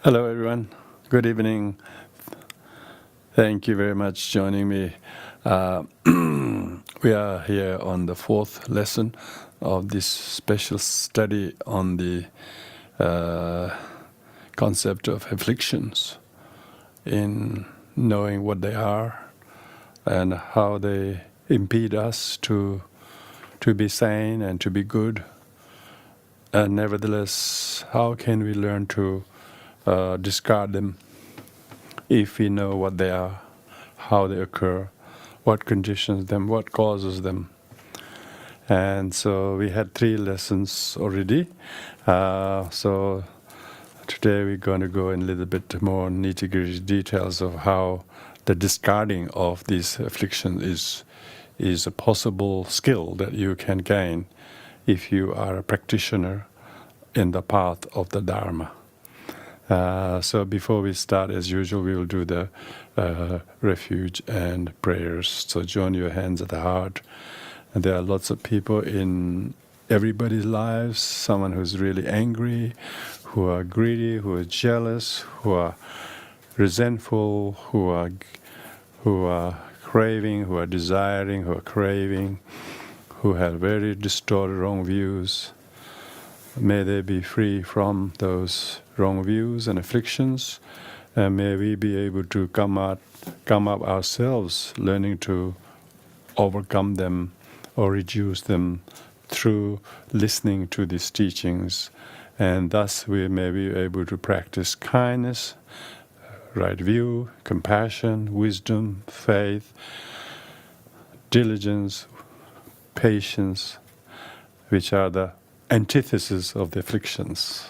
Hello, everyone. Good evening. Thank you very much for joining me. We are here on the fourth lesson of this special study on the concept of afflictions, in knowing what they are and how they impede us to be sane and to be good. And nevertheless, how can we learn to discard them if we know what they are, how they occur, what conditions them, what causes them. And so we had 3 lessons already. So today we're going to go in a little bit more nitty-gritty details of how the discarding of these afflictions is a possible skill that you can gain if you are a practitioner in the path of the Dharma. So before we start, as usual, we will do the refuge and prayers. So join your hands at the heart. And there are lots of people in everybody's lives, someone who's really angry, who are greedy, who are jealous, who are resentful, who are craving, who are desiring, who are craving, who have very distorted wrong views. May they be free from those wrong views and afflictions, and may we be able to come up ourselves, learning to overcome them or reduce them through listening to these teachings, and thus we may be able to practice kindness, right view, compassion, wisdom, faith, diligence, patience, which are the antithesis of the afflictions.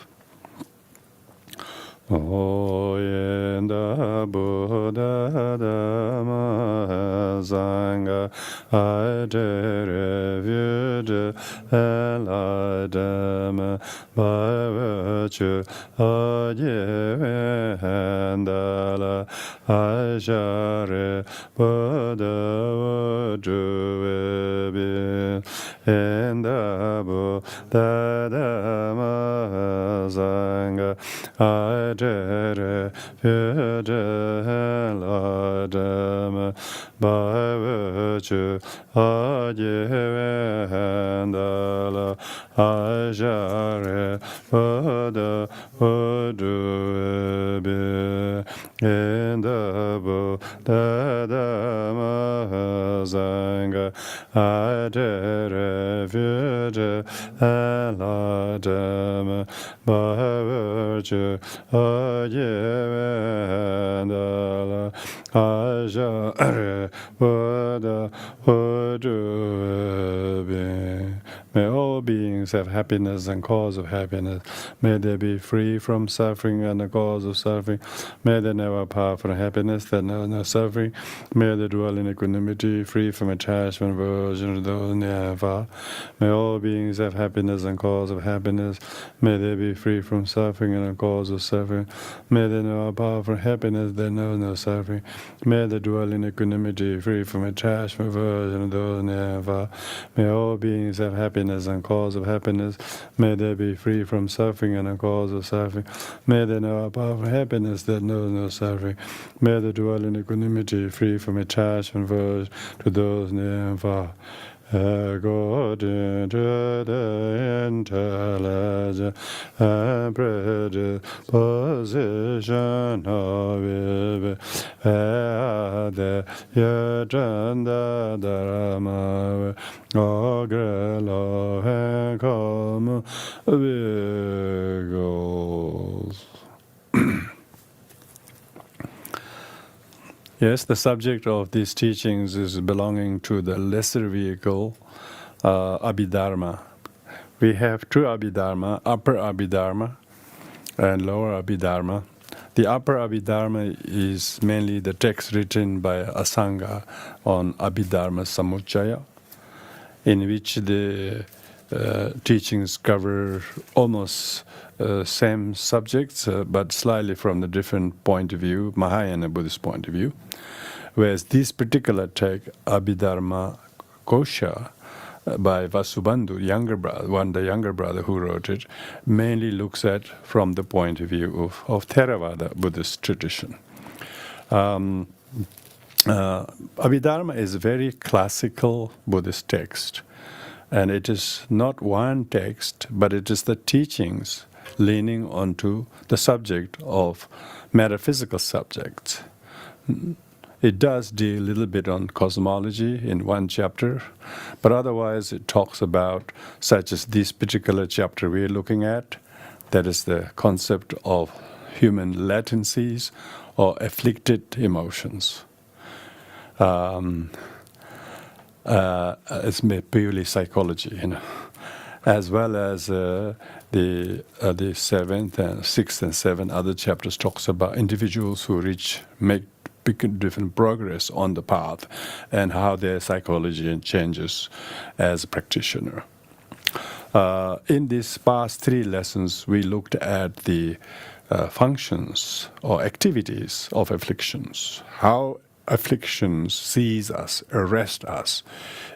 Oyenda Buddha Dhamma Asanga Adere Vyude Eladama by virtue Aye Handala Ajare Buddha Vuduvebi Enda Buddha Dhamma Asanga Adere Vyude Eladama by virtue Aye Handala Ajare Buddha Vuduvebi Enda Buddha Dhamma Asanga Adere Vyude Eladama by virtue Aye Handala Ajare Buddha Vuduvebi. May all beings have happiness and cause of happiness. May they be free from suffering and the cause of suffering. May they never part from happiness that knows no suffering. May they dwell in equanimity, free from attachment, aversion to those near. May all beings have happiness and cause of happiness. May they be free from suffering and the cause of suffering. May they never part from happiness that knows no suffering. May they dwell in equanimity, free from attachment, aversion to those near. May all beings have happiness and cause of happiness. May they be free from suffering and the cause of suffering. May they know apart from happiness that knows no suffering. May they dwell in equanimity, free from attachment to those near and far. According to the intelligence and predisposition of it, the Yajanda Dharma, Agrelo and Common Vehicles. Yes, the subject of these teachings is belonging to the lesser vehicle, Abhidharma. We have 2 Abhidharma, upper Abhidharma and lower Abhidharma. The upper Abhidharma is mainly the text written by Asanga on Abhidharma Samuccaya, in which the teachings cover almost same subjects, but slightly from a different point of view, Mahayana Buddhist point of view. Whereas this particular text, Abhidharmakosha, by Vasubandu, the younger brother who wrote it, mainly looks at from the point of view of Theravada Buddhist tradition. Abhidharma is a very classical Buddhist text, and it is not one text, but it is the teachings leaning onto the subject of metaphysical subjects. It does deal a little bit on cosmology in one chapter, but otherwise it talks about, such as this particular chapter we're looking at, that is the concept of human latencies or afflicted emotions. It's purely psychology, as well as the 7th and 6th and 7th other chapters talks about individuals who make different progress on the path and how their psychology changes as a practitioner. In these past 3 lessons, we looked at the functions or activities of afflictions, how afflictions seize us, arrest us,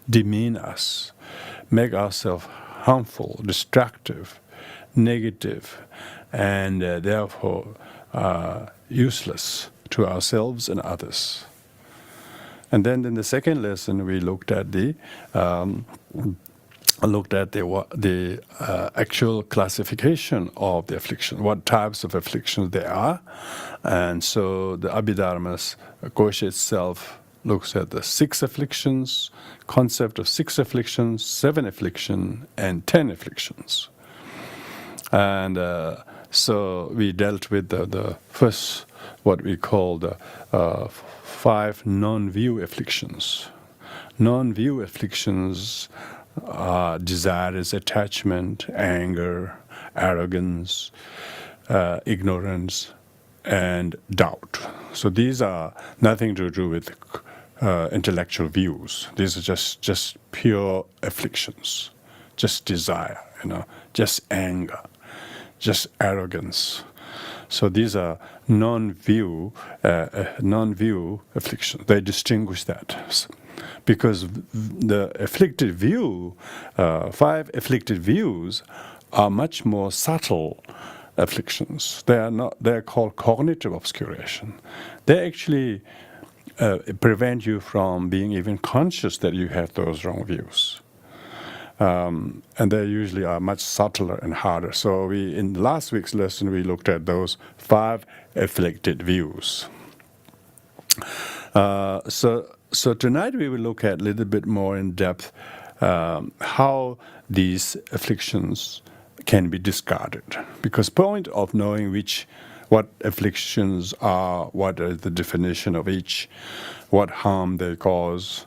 demean us, make ourselves harmful, destructive, negative, and therefore useless to ourselves and others. And then in the second lesson, we looked at the actual classification of the affliction, what types of afflictions there are. And so the Abhidharmakosha itself looks at the 6 afflictions, concept of 6 afflictions, 7 afflictions, and 10 afflictions. And so we dealt with the first, what we call the 5 non-view afflictions. Non-view afflictions are desire, attachment, anger, arrogance, ignorance, and doubt. So these are nothing to do with intellectual views. These are just pure afflictions, just desire, just anger, just arrogance. So these are non-view afflictions. They distinguish that. Because the afflicted view, 5 afflicted views, are much more subtle afflictions. They're called cognitive obscuration. They actually prevent you from being even conscious that you have those wrong views. And they usually are much subtler and harder. So in last week's lesson, we looked at those 5 afflicted views. So tonight we will look at a little bit more in depth how these afflictions can be discarded. Because point of knowing what afflictions are, what is the definition of each, what harm they cause,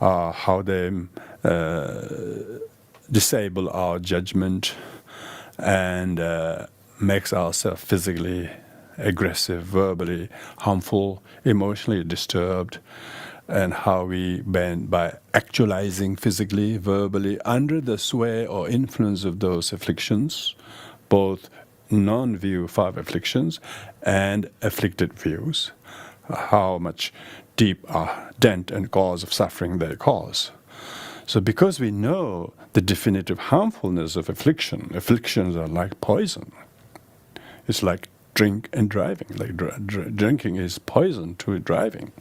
how they disable our judgment and makes ourselves physically aggressive, verbally harmful, emotionally disturbed, and how we, by actualizing physically, verbally, under the sway or influence of those afflictions, both non-view 5 afflictions and afflicted views, how much deep dent and cause of suffering they cause. So because we know the definitive harmfulness of afflictions are like poison. It's like drink and driving. Like drinking is poison to driving.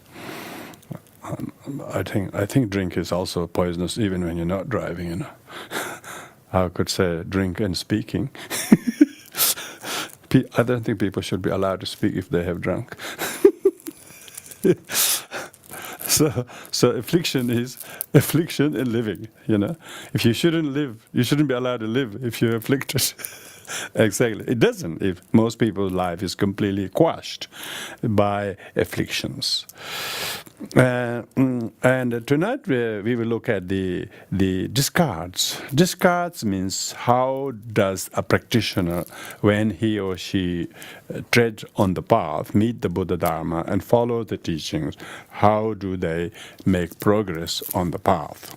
I think drink is also poisonous even when you're not driving. I could say drink and speaking. I don't think people should be allowed to speak if they have drunk. So affliction is affliction and living. If you shouldn't live, you shouldn't be allowed to live if you're afflicted. Exactly. It doesn't if most people's life is completely quashed by afflictions. And tonight we will look at the discards. Discards means how does a practitioner, when he or she treads on the path, meet the Buddha Dharma and follow the teachings, how do they make progress on the path?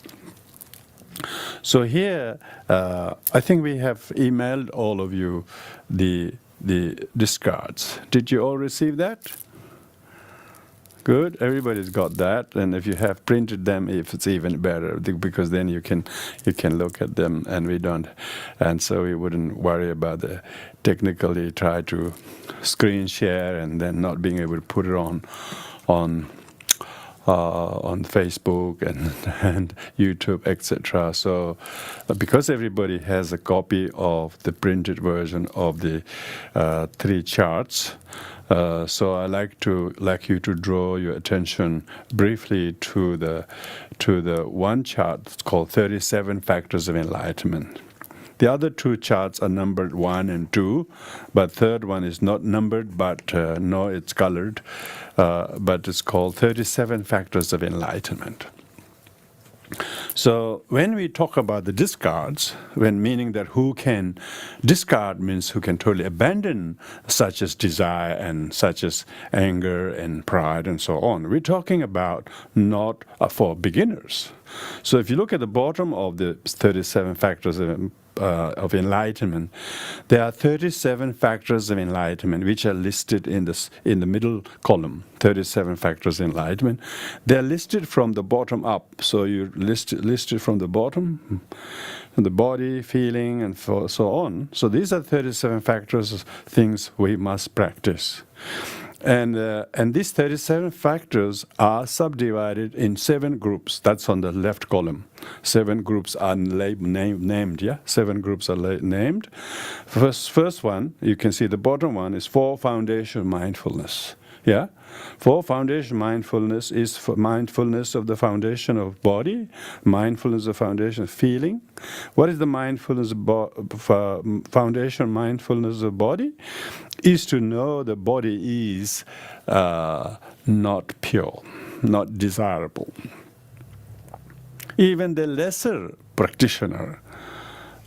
So here, I think we have emailed all of you the discards. Did you all receive that? Good. Everybody's got that, and if you have printed them, if it's even better, because then you can look at them, and we don't, and so we wouldn't worry about the technically try to screen share and then not being able to put it on Facebook and YouTube, etc. So, because everybody has a copy of the printed version of the 3 charts, so I like you to draw your attention briefly to the one chart. It's called 37 Factors of Enlightenment. The other 2 charts are numbered 1 and 2, but third one is not numbered, but no, it's colored, but it's called 37 Factors of Enlightenment. So when we talk about the discards, when meaning that who can discard means who can totally abandon such as desire and such as anger and pride and so on. We're talking about not for beginners. So if you look at the bottom of the 37 factors of enlightenment, there are 37 factors of enlightenment which are listed in the middle column. 37 factors of enlightenment. They're listed from the bottom up. So you listed from the bottom, the body, feeling, and so on. So these are 37 factors of things we must practice. And these 37 factors are subdivided in 7 groups. That's on the left column. 7 groups are named, yeah? 7 groups are named. First one, you can see the bottom one is 4 foundation mindfulness. Yeah? 4 foundation mindfulness is for mindfulness of the foundation of body, mindfulness of foundation of feeling. What is the mindfulness foundation mindfulness of body? Is to know the body is not pure, not desirable. Even the lesser practitioner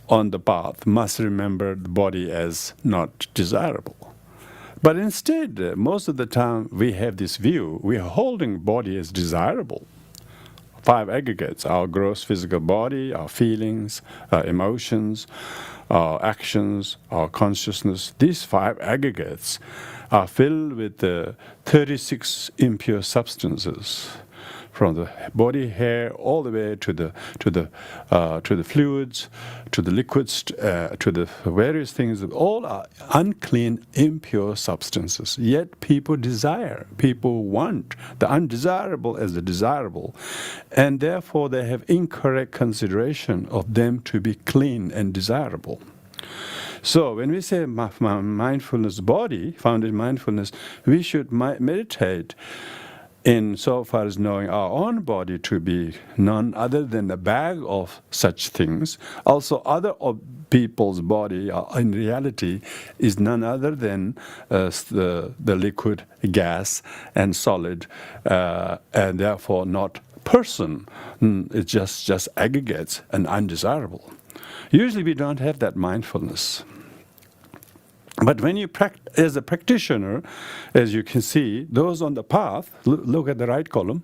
on the path must remember the body as not desirable. But instead, most of the time we have this view, we are holding body as desirable. 5 aggregates, our gross physical body, our feelings, our emotions, our actions, our consciousness. These 5 aggregates are filled with 36 impure substances, from the body hair all the way to the fluids, to the liquids, to the various things. All are unclean, impure substances. Yet people desire, people want the undesirable as the desirable, and therefore they have incorrect consideration of them to be clean and desirable. So when we say mindfulness body, founded mindfulness, we should meditate in so far as knowing our own body to be none other than a bag of such things. Also other people's body in reality is none other than the liquid, gas and solid, and therefore not person. It's just aggregates and undesirable. Usually we don't have that mindfulness. But when you as a practitioner, as you can see, those on the path, look at the right column,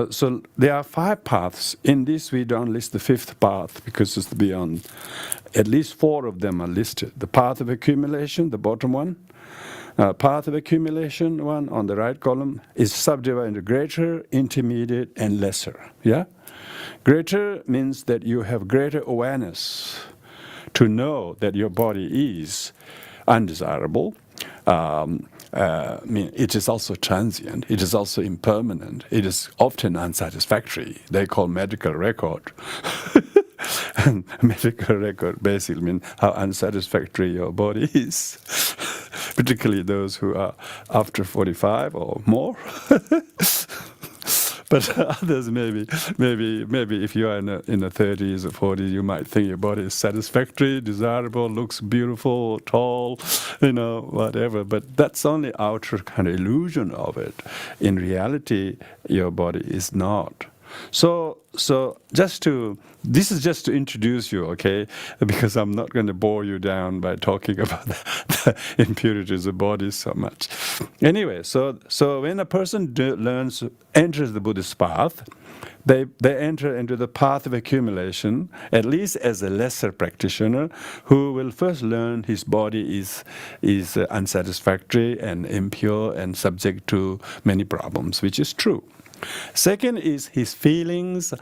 so there are 5 paths. In this we don't list the 5th path because it's beyond, at least 4 of them are listed. The path of accumulation, the bottom one, path of accumulation one on the right column is subdivided into greater, intermediate, and lesser. Yeah? Greater means that you have greater awareness to know that your body is undesirable. It is also transient. It is also impermanent. It is often unsatisfactory. They call medical record. And medical record basically means how unsatisfactory your body is, particularly those who are after 45 or more. But others, maybe if you are in the 30s or 40s, you might think your body is satisfactory, desirable, looks beautiful, tall, whatever. But that's only outer kind of illusion of it. In reality, your body is not. So this is just to introduce you, okay? Because I'm not going to bore you down by talking about the impurities of bodies so much. Anyway, so when a person enters the Buddhist path, they enter into the path of accumulation, at least as a lesser practitioner, who will first learn his body is unsatisfactory and impure and subject to many problems, which is true. Second is his feelings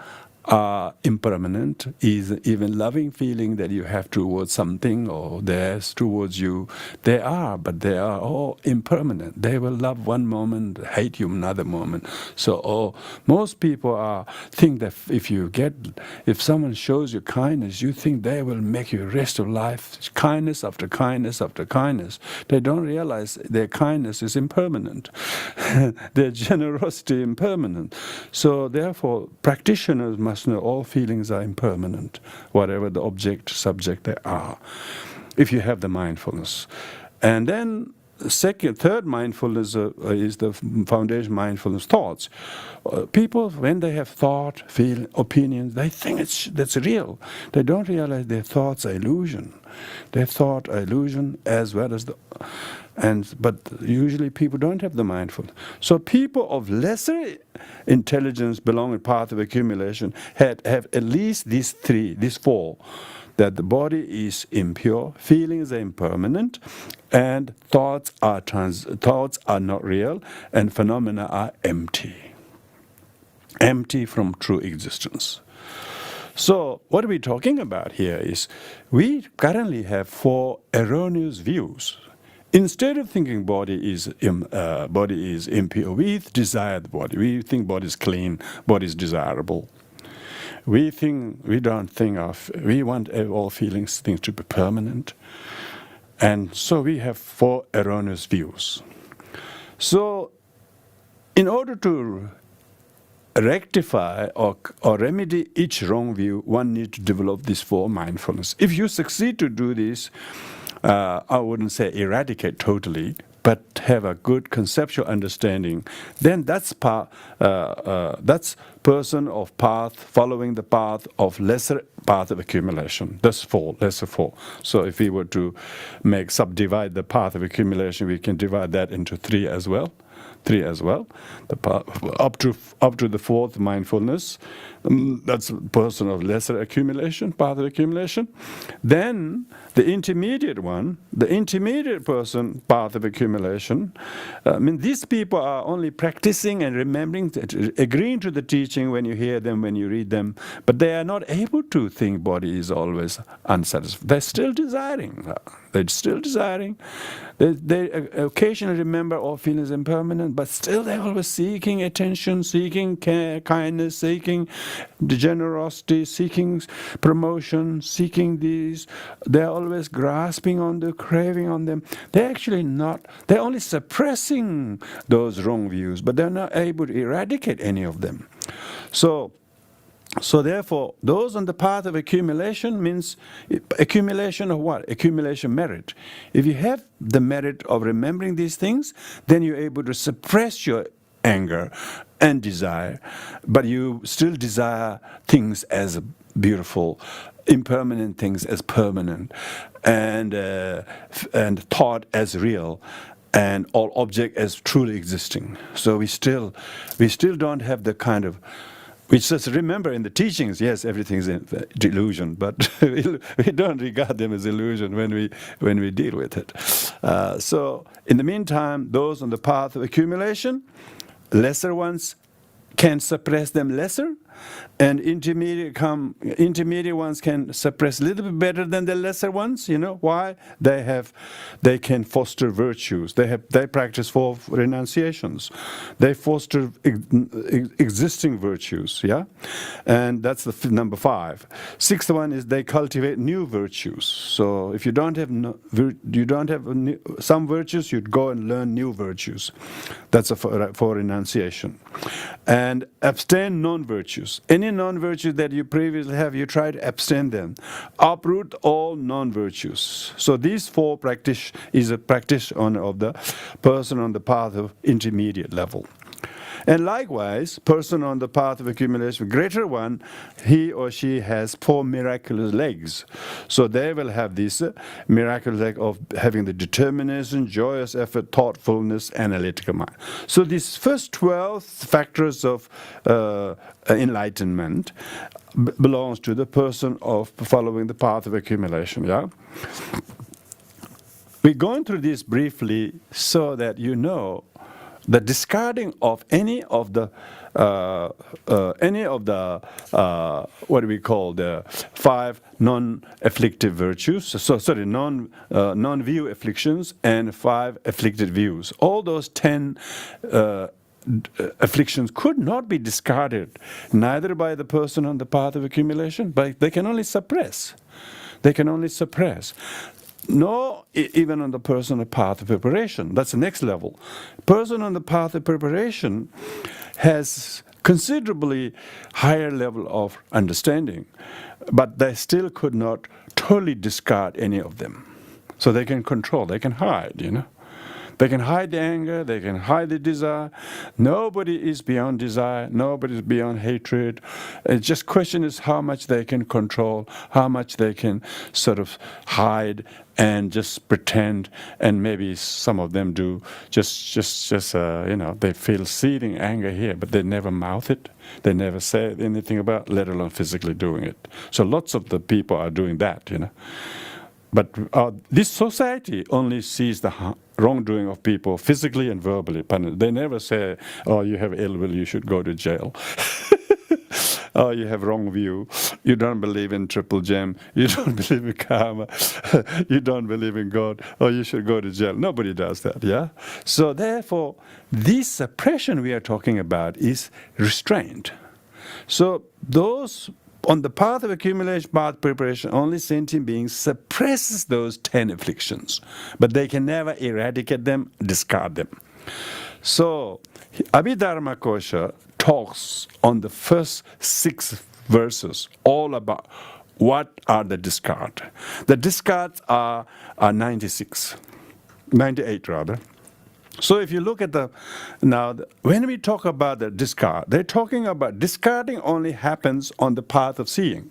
are impermanent, is even loving feeling that you have towards something or theirs towards you. They are, but they are all impermanent. They will love one moment, hate you another moment. So most people think that if someone shows you kindness, you think they will make you the rest of life kindness after kindness after kindness. They don't realize their kindness is impermanent. Their generosity impermanent. So therefore, practitioners must know all feelings are impermanent, whatever the subject they are, if you have the mindfulness. And then third mindfulness is the foundation mindfulness thoughts. People, when they have thought, feel, opinions, they think that's real. They don't realize their thoughts are illusion. Their thought are illusion as well as but usually people don't have the mindfulness. So people of lesser intelligence belong in path of accumulation have at least these four, that the body is impure, feelings are impermanent, and thoughts are not real, and phenomena are empty from true existence. So what we're talking about here is we currently have four erroneous views. Instead of thinking body is impure, we desire the body. We think body is clean, body is desirable. We want all things to be permanent. And so we have four erroneous views. So in order to rectify or remedy each wrong view, one needs to develop these four mindfulness. If you succeed to do this, I wouldn't say eradicate totally, but have a good conceptual understanding, then that's person of path, following the path of lesser path of accumulation. That's lesser four. So if we were to subdivide the path of accumulation, we can divide that into three as well. The path, up to the fourth mindfulness, that's person of lesser accumulation, path of accumulation. Then the intermediate person, path of accumulation. These people are only practicing and remembering, agreeing to the teaching when you hear them, when you read them, but they are not able to think body is always unsatisfied. They're still desiring. They occasionally remember all feelings impermanent, but still they're always seeking attention, seeking care, kindness, seeking generosity, seeking promotion, seeking these. They're always grasping on the craving on them. They're only suppressing those wrong views, but they're not able to eradicate any of them. So therefore, those on the path of accumulation means accumulation of what? Accumulation merit. If you have the merit of remembering these things, then you're able to suppress your anger and desire, but you still desire things as beautiful, impermanent things as permanent, and thought as real, and all object as truly existing. So we still don't have the kind of. We just remember in the teachings, yes, everything is an illusion, but we don't regard them as illusion when we deal with it. So in the meantime, those on the path of accumulation, lesser ones can suppress them lesser, and intermediate ones can suppress a little bit better than the lesser ones. You know why? They can foster virtues. They practice four renunciations. They foster existing virtues. Yeah, and that's the number 5. 6th one is they cultivate new virtues. So if you don't have some virtues, you'd go and learn new virtues. That's for renunciation, and abstain non-virtues. Any non-virtues that you previously have, you try to abstain them. Uproot all non-virtues. So these 4 is a practice of the person on the path of intermediate level. And likewise, person on the path of accumulation, greater one, he or she has 4 miraculous legs. So they will have this miraculous leg of having the determination, joyous effort, thoughtfulness, analytical mind. So these first 12 factors of enlightenment belongs to the person of following the path of accumulation. Yeah. We're going through this briefly so that you know the discarding of any of the what do we call the 5 non-afflictive virtues. So sorry, non-view afflictions and 5 afflicted views. All those 10 afflictions could not be discarded, neither by the person on the path of accumulation, but they can only suppress. They can only suppress. No, even on the person on the path of preparation. That's the next level. Person on the path of preparation has considerably higher level of understanding, but they still could not totally discard any of them. So they can control, they can hide, you know. They can hide the anger, they can hide the desire. Nobody is beyond desire, nobody is beyond hatred. It's just question is how much they can control, how much they can sort of hide and just pretend, and maybe some of them do just you know, they feel seething anger here, but they never mouth it. They never say anything about it, let alone physically doing it. So lots of the people are doing that, you know. But this society only sees the wrongdoing of people physically and verbally. They never say, oh, you have ill will, you should go to jail. Oh, you have wrong view. You don't believe in triple gem. You don't believe in karma. You don't believe in God. Oh, you should go to jail. Nobody does that, yeah? So therefore, this suppression we are talking about is restraint. So those on the path of accumulation, path preparation, only sentient beings suppresses those 10 afflictions, but they can never eradicate them, discard them. So Abhidharmakosha talks on the first 6 verses all about what are the discards. The discards are 98 rather. So if you look at when we talk about the discard, they're talking about discarding only happens on the path of seeing.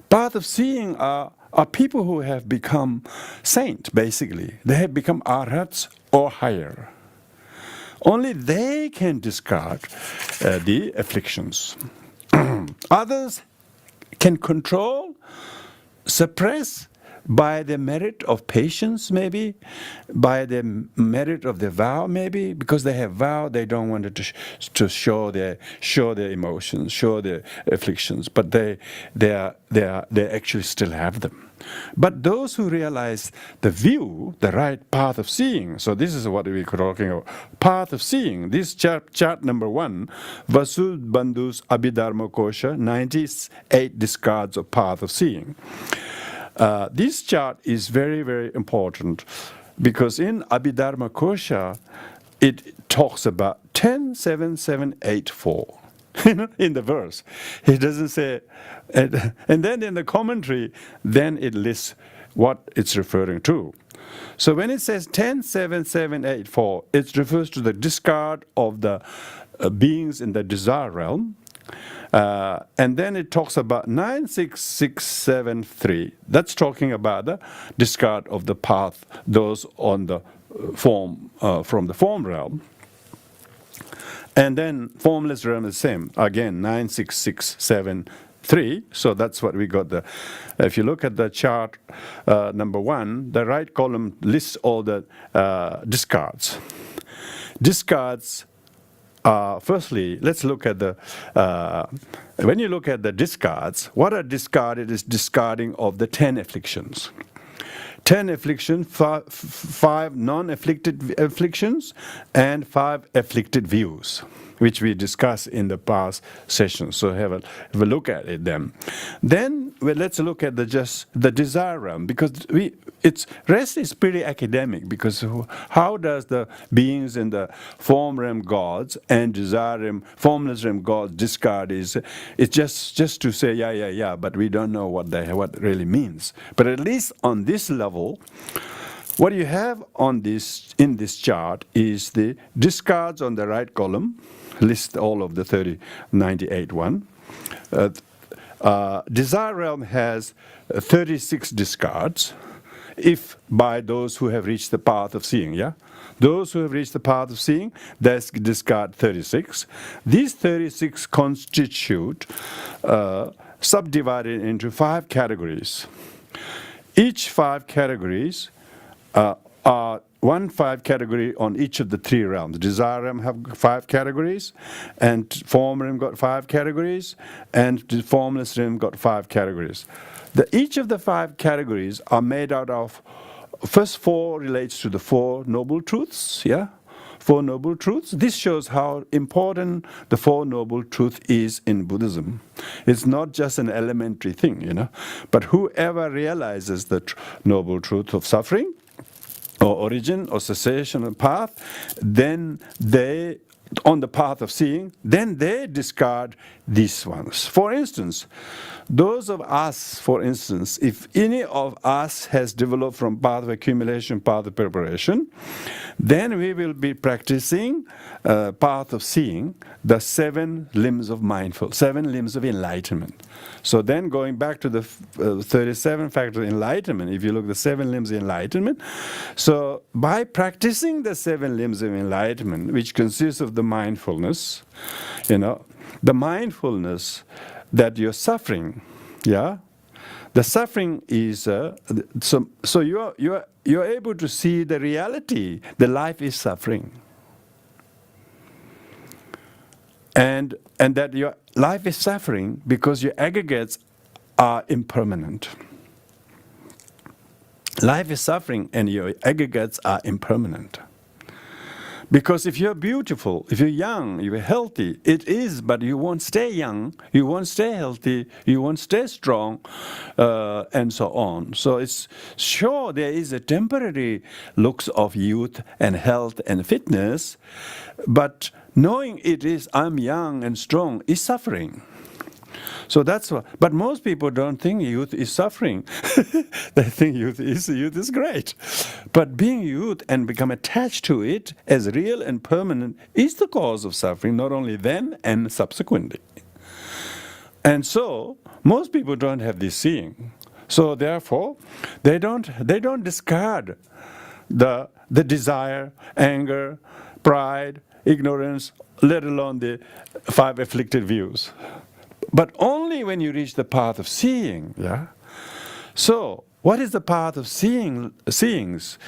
Path of seeing are people who have become saint, basically. They have become arhats or higher. Only they can discard the afflictions. Others can control, suppress, by the merit of patience, maybe, by the merit of the vow, maybe, because they have vowed they don't want to show their emotions, show their afflictions, but they actually still have them. But those who realize the view, the right path of seeing, so this is what we're talking about, path of seeing. This chart number 1, Vasubandu's Abhidharmakosha, 98 discards of path of seeing. This chart is very, very important because in Abhidharmakosha, it talks about 10, 7, 7, 8, 4. In the verse. It doesn't say, and then in the commentary, then it lists what it's referring to. So when it says 10, 7, 7, 8, 4, it refers to the discard of the beings in the desire realm. And then it talks about 9, 6, 6, 7, 3. That's talking about the discard of the path, those on the form, from the form realm. And then formless realm is the same. Again, 9, 6, 6, 7, 3. So that's what we got there. If you look at the chart number 1, the right column lists all the discards. Discards. Firstly, let's look at the, when you look at the discards, what are discarded is discarding of the 10 afflictions. 10 afflictions, 5 non-afflicted afflictions, and 5 afflicted views, which we discussed in the past sessions. So have a look at it then. Then let's look at the desire realm, because rest is pretty academic, because how does the beings in the form realm gods and desire realm, formless realm gods discard it's just to say yeah, but we don't know what it really means. But at least on this level, what you have on this in this chart is the discards on the right column, list all of the 98 one. Desire realm has 36 discards, if by those who have reached the path of seeing, yeah? Those who have reached the path of seeing, that's discard 36. These 36 constitute, subdivided into 5 categories. Each 5 categories are 5 category on each of the 3 realms. Desire realm have 5 categories, and form realm got 5 categories, and the formless realm got 5 categories. Each of the 5 categories are made out of, first 4 relates to the 4 noble truths, yeah? 4 noble truths. This shows how important the 4 noble truth is in Buddhism. It's not just an elementary thing, you know. But whoever realizes the noble truth of suffering, or origin, or cessation, or path, then they, on the path of seeing, then they discard these ones. For instance, those of us, for instance, if any of us has developed from path of accumulation, path of preparation, then we will be practicing path of seeing, the 7 limbs of mindful, 7 limbs of enlightenment. So then going back to the 37 factors of enlightenment, if you look at the 7 limbs of enlightenment, so by practicing the 7 limbs of enlightenment, which consists of the mindfulness, you know, the mindfulness that you're suffering, yeah, the suffering is so you're able to see the reality. The life is suffering, and that your life is suffering because your aggregates are impermanent. Life is suffering, and your aggregates are impermanent. Because if you're beautiful, if you're young, you're healthy, it is, but you won't stay young, you won't stay healthy, you won't stay strong, and so on. So it's sure there is a temporary looks of youth and health and fitness, but knowing it is I'm young and strong is suffering. So that's what. But most people don't think youth is suffering. They think youth is great. But being youth and become attached to it as real and permanent is the cause of suffering, not only then and subsequently. And so most people don't have this seeing. So therefore, they don't discard the desire, anger, pride, ignorance, let alone the 5 afflicted views. But only when you reach the path of seeing, yeah. So, what is the path of seeing? Seeings,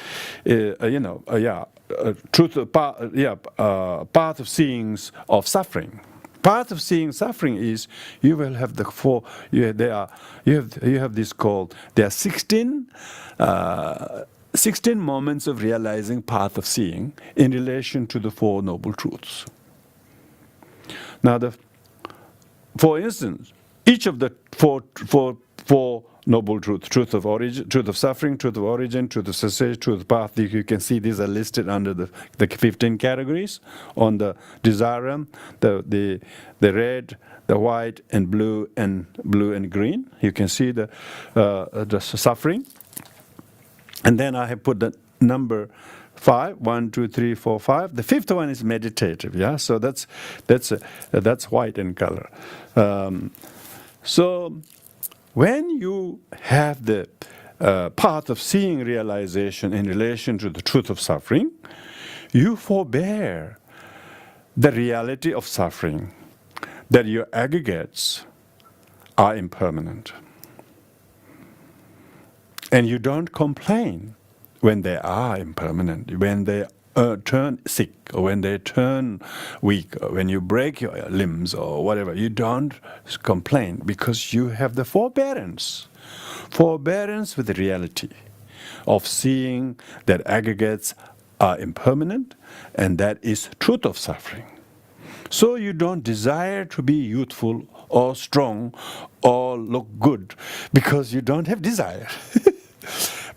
truth. Path of seeings of suffering. Path of seeing suffering is you will have the 4. You have this called. There are 16 moments of realizing path of seeing in relation to the 4 noble truths. Now for instance, each of the four noble truths, truth of origin, truth of suffering, truth of origin, truth of cessation, truth of path, you can see these are listed under the 15 categories on the desire realm, the red, the white, and blue and green. You can see the suffering. And then I have put the number 5, 1, 2, 3, 4, 5. The 5th one is meditative, yeah. So that's white in color. So when you have the path of seeing realization in relation to the truth of suffering, you forbear the reality of suffering, that your aggregates are impermanent, and you don't complain when they are impermanent, when they turn sick, or when they turn weak, or when you break your limbs or whatever, you don't complain because you have the forbearance with the reality of seeing that aggregates are impermanent, and that is truth of suffering. So you don't desire to be youthful or strong or look good because you don't have desire.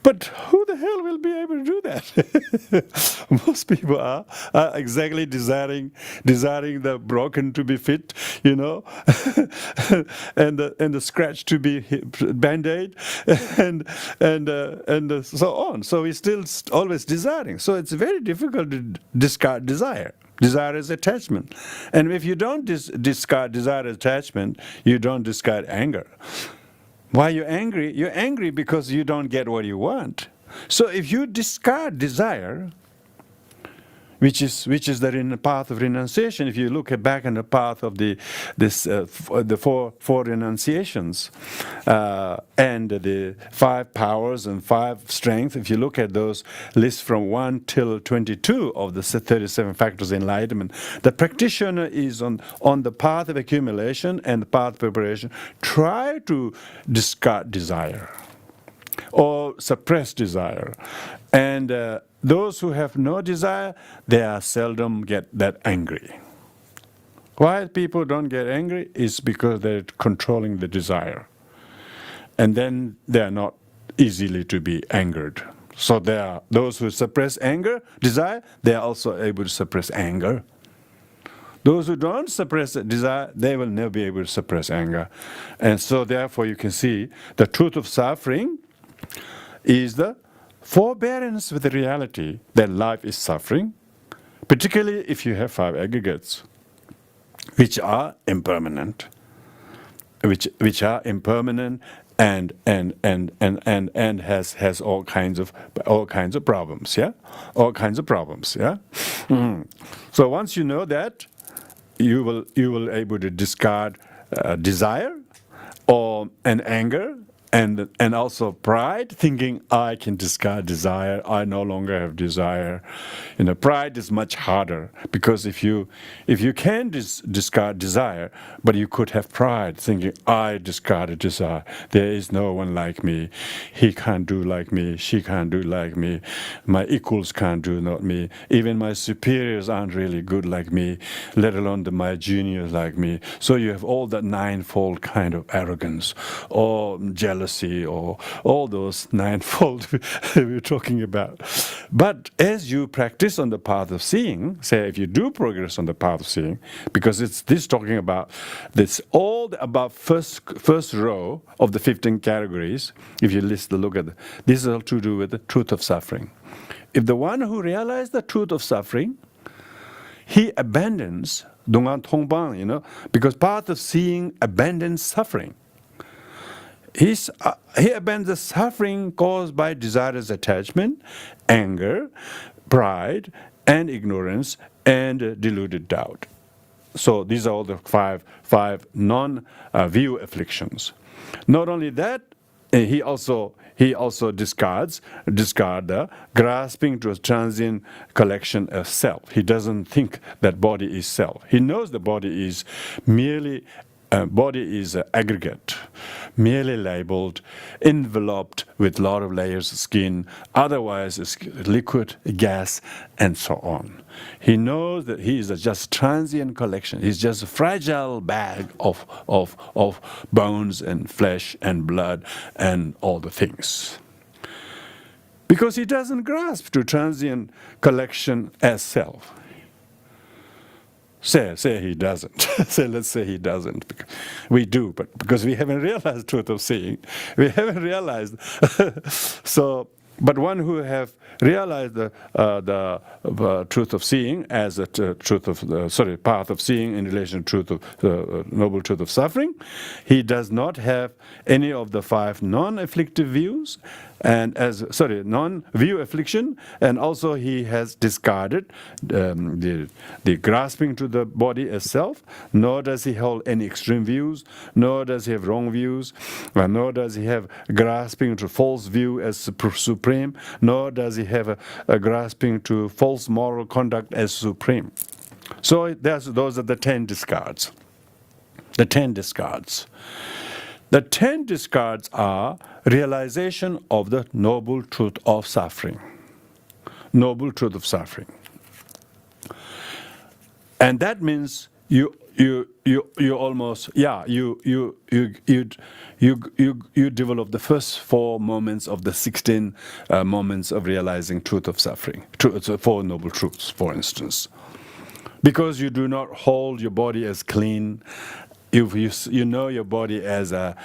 But who the hell will be able to do that? Most people are exactly desiring the broken to be fit, and the scratch to be band-aid, and so on. So we're still always desiring. So it's very difficult to discard desire. Desire is attachment. And if you don't discard desire as attachment, you don't discard anger. Why you're angry? You're angry because you don't get what you want. So if you discard desire, which is the path of renunciation. If you look back in the path of the four renunciations and the 5 powers and 5 strengths, if you look at those lists from 1 till 22 of the 37 factors of enlightenment, the practitioner is on the path of accumulation and the path of preparation. Try to discard desire or suppress desire, and those who have no desire, they are seldom get that angry. Why people don't get angry is because they're controlling the desire. And then they are not easily to be angered. So there are those who suppress desire, they are also able to suppress anger. Those who don't suppress desire, they will never be able to suppress anger. And so therefore you can see the truth of suffering is the forbearance with the reality that life is suffering, particularly if you have 5 aggregates, which are impermanent, and has all kinds of problems, all kinds of problems, So once you know that, you will able to discard desire or anger. And also pride, thinking I can discard desire, I no longer have desire. Pride is much harder because if you can discard desire, but you could have pride, thinking I discarded desire. There is no one like me. He can't do like me. She can't do like me. My equals can't do not me. Even my superiors aren't really good like me, let alone my juniors like me. So you have all that 9-fold kind of arrogance or jealousy, or all those 9-fold we're talking about. But as you practice on the path of seeing, say if you do progress on the path of seeing, because it's this talking about this all about first row of the 15 categories, if you look at this is all to do with the truth of suffering. If the one who realized the truth of suffering, he abandons Dungan Tongbang, because path of seeing abandons suffering. He abandons the suffering caused by desirous attachment, anger, pride, and ignorance, and deluded doubt. So these are all the five non-view afflictions. Not only that, he also discard the grasping to a transient collection of self. He doesn't think that body is self. He knows the body is merely aggregate, merely labeled, enveloped with a lot of layers of skin, otherwise it's liquid, gas, and so on. He knows that he is just transient collection. He's just a fragile bag of bones and flesh and blood and all the things. Because he doesn't grasp to transient collection as self. Say he doesn't. Let's say he doesn't. We do, but because we haven't realized truth of seeing, we haven't realized. But one who have realized the truth of seeing as a path of seeing in relation to truth of noble truth of suffering, he does not have any of the 5 non-afflictive views, and non-view affliction, and also he has discarded the grasping to the body as self, nor does he hold any extreme views, nor does he have wrong views, nor does he have grasping to false view as supreme, nor does he have a grasping to false moral conduct as supreme. So those are the 10 discards. The 10 discards. The 10 discards are realization of the noble truth of suffering. Noble truth of suffering. And that means you almost you develop the first 4 moments of the 16 moments of realizing truth of suffering, so 4 noble truths, for instance, because you do not hold your body as clean. You know your body as a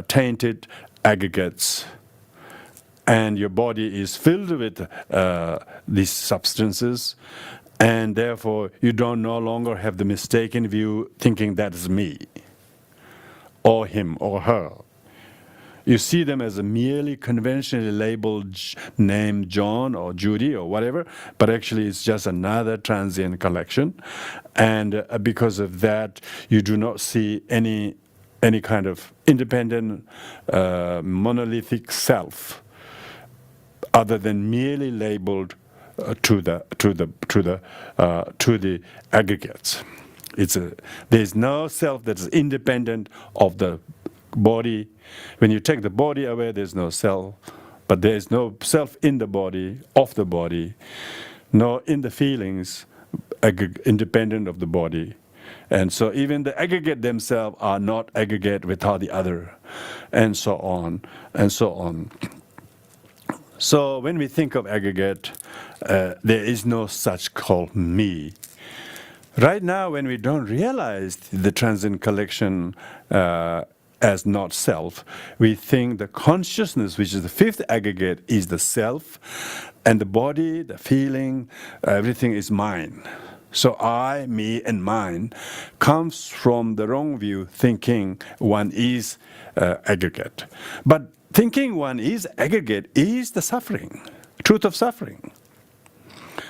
tainted aggregates, and your body is filled with these substances, and therefore you don't no longer have the mistaken view thinking that is me or him or her. You see them as a merely conventionally labeled name John or Judy or whatever, but actually it's just another transient collection. And because of that, you do not see any kind of independent monolithic self other than merely labeled to the aggregates. There is no self that is independent of the body. When you take the body away, there's no self, but there is no self in the body, of the body, nor in the feelings, independent of the body. And so even the aggregate themselves are not aggregate without the other, and so on, and so on. So when we think of aggregate, there is no such called me. Right now, when we don't realize the transient collection as not self, we think the consciousness, which is the 5th aggregate, is the self, and the body, the feeling, everything is mine. So I, me, and mine comes from the wrong view, thinking one is aggregate. But thinking one is aggregate is the suffering, truth of suffering.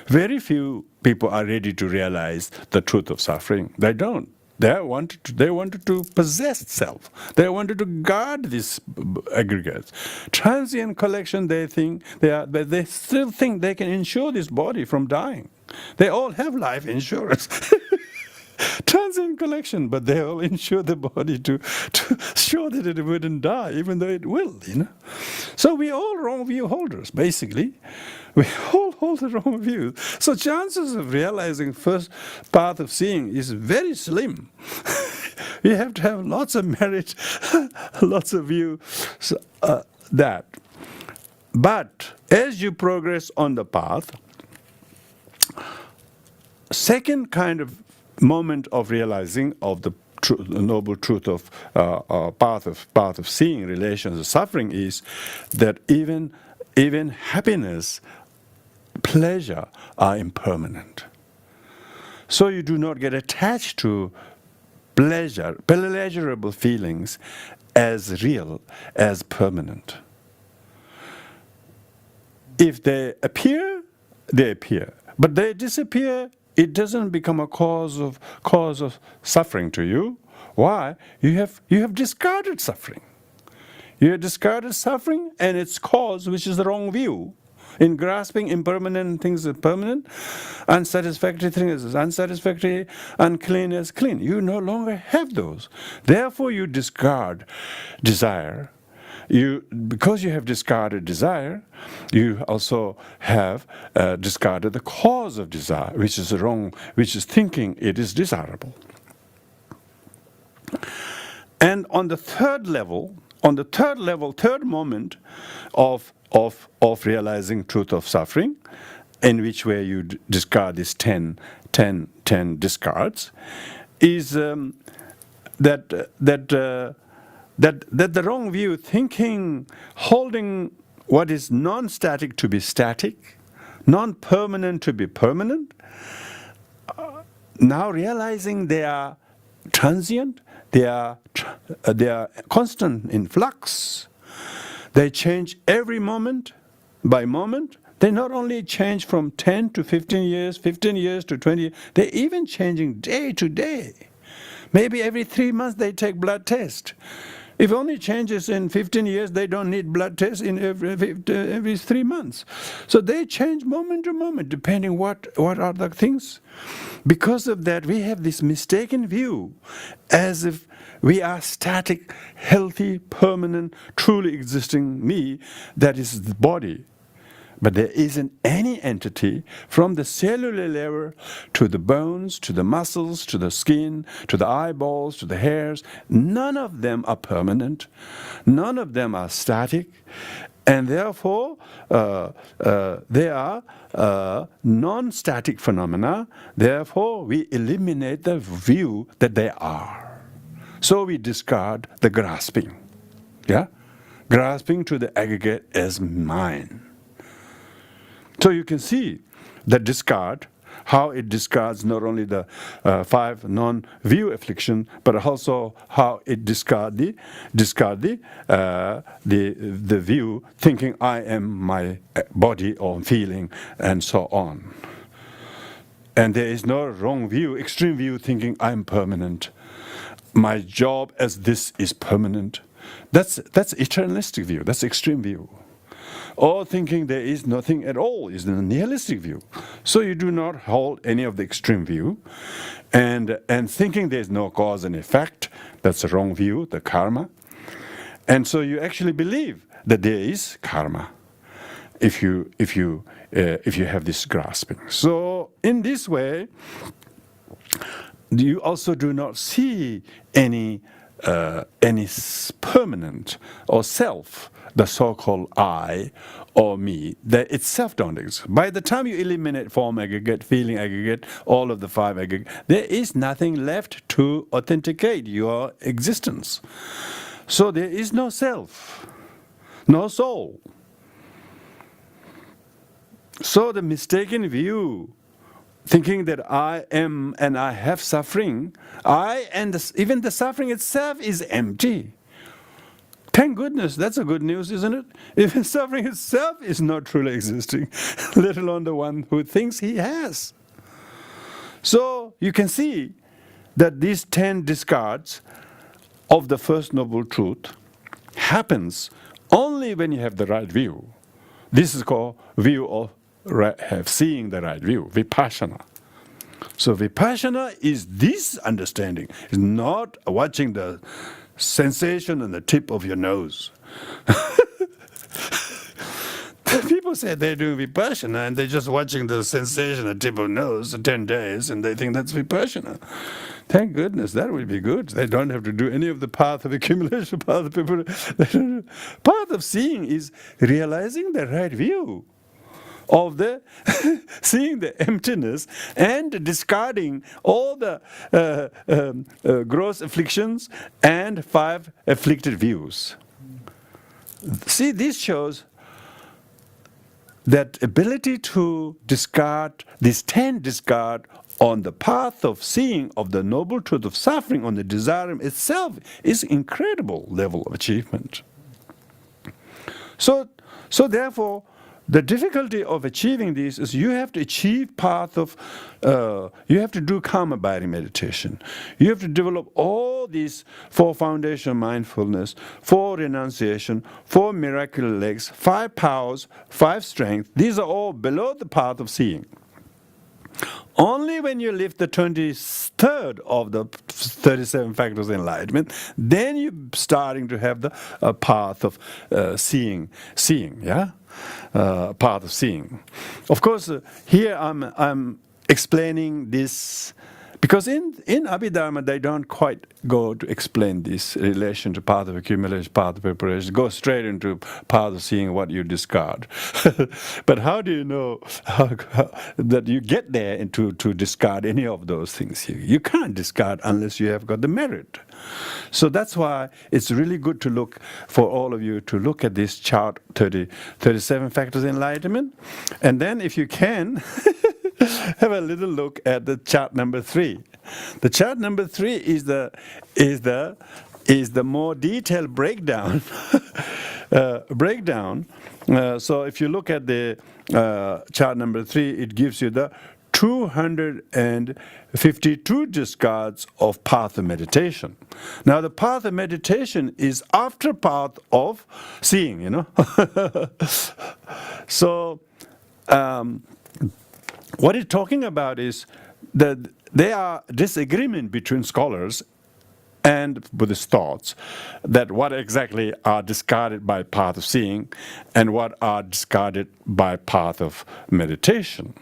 Very few people are ready to realize the truth of suffering. They don't. They wanted to possess self. They wanted to guard these aggregates. Transient collection, they still think they can insure this body from dying. They all have life insurance. Transient collection, but they all insure the body to show that it wouldn't die, even though it will, So we all wrong view holders, basically. We all hold the wrong view. So chances of realizing first path of seeing is very slim. You have to have lots of merit, lots of view, that. But as you progress on the path, second kind of moment of realizing of the noble truth of path of seeing relations of suffering is that even happiness, pleasure are impermanent. So you do not get attached to pleasurable feelings as real, as permanent. If they appear, they appear. But they disappear, it doesn't become a cause of suffering to you. Why? You have discarded suffering. You have discarded suffering and its cause, which is the wrong view. In grasping impermanent things as permanent, unsatisfactory things as unsatisfactory, unclean as clean. You no longer have those. Therefore you discard desire. Because you have discarded desire, you also have discarded the cause of desire, which is wrong, which is thinking it is desirable. And on the third moment of realizing truth of suffering, in which way you discard these 10 discards, is that the wrong view, thinking, holding what is non-static to be static, non-permanent to be permanent, now realizing they are transient, they are constant in flux. They change every moment by moment. They not only change from 10 to 15 years, 15 years to 20 years, they're even changing day to day. Maybe every 3 months they take blood test. If only changes in 15 years, they don't need blood tests in every 3 months. So they change moment to moment, depending what are the things. Because of that, we have this mistaken view, as if we are static, healthy, permanent, truly existing me, that is the body. But there isn't any entity from the cellular level to the bones, to the muscles, to the skin, to the eyeballs, to the hairs. None of them are permanent. None of them are static. And therefore, they are non-static phenomena. Therefore, we eliminate the view that they are. So we discard the grasping. Yeah? Grasping to the aggregate as mine. So you can see the discard, how it discards not only the 5 non-view affliction, but also how it discard the view, thinking I am my body or feeling, and so on. And there is no wrong view, extreme view, thinking I am permanent. My job as this is permanent. That's eternalistic view. That's extreme view. Or thinking there is nothing at all is the nihilistic view. So you do not hold any of the extreme view. And thinking there is no cause and effect, that's the wrong view, the karma. And so you actually believe that there is karma if you have this grasping. So in this way, you also do not see any permanent or self, the so-called I or me, that itself don't exist. By the time you eliminate form aggregate, feeling aggregate, all of the 5 aggregate, there is nothing left to authenticate your existence. So there is no self, no soul. So the mistaken view, thinking that I am and I have suffering, even the suffering itself is empty. Thank goodness, that's a good news, isn't it? Even suffering itself is not truly existing, let alone the one who thinks he has. So you can see that these 10 discards of the First Noble Truth happens only when you have the right view. This is called view of seeing the right view, vipassana. So vipassana is this understanding, is not watching the sensation on the tip of your nose. People say they're doing vipassana and they're just watching the sensation on the tip of the nose for 10 days and they think that's vipassana. Thank goodness, that would be good. They don't have to do any of the path of accumulation, path of preparation. Path of seeing is realizing the right view of the seeing the emptiness and discarding all the gross afflictions and 5 afflicted views. See, this shows that ability to discard, these 10 discard on the path of seeing of the noble truth of suffering on the desire itself is incredible level of achievement. So therefore, the difficulty of achieving this is you have to achieve path of, you have to do karma abiding meditation. You have to develop all these 4 foundation mindfulness, 4 renunciation, 4 miraculous legs, 5 powers, 5 strength. These are all below the path of seeing. Only when you live the 23rd of the 37 factors of enlightenment, then you're starting to have the path of seeing, yeah? Path of seeing. Of course, here I'm explaining this because in Abhidharma they don't quite go to explain this relation to path of accumulation, path of preparation. Go straight into path of seeing what you discard. But how do you know that you get there to discard any of those things? You can't discard unless you have got the merit. So that's why it's really good to look, for all of you, to look at this chart 37 factors of enlightenment. And then if you can, have a little look at the chart number 3. The chart number 3 is the more detailed breakdown. So if you look at the chart number 3, it gives you the 252 discards of path of meditation. Now the path of meditation is after path of seeing, you know. So what it's talking about is that there are disagreement between scholars and Buddhist thoughts, that what exactly are discarded by path of seeing and what are discarded by path of meditation.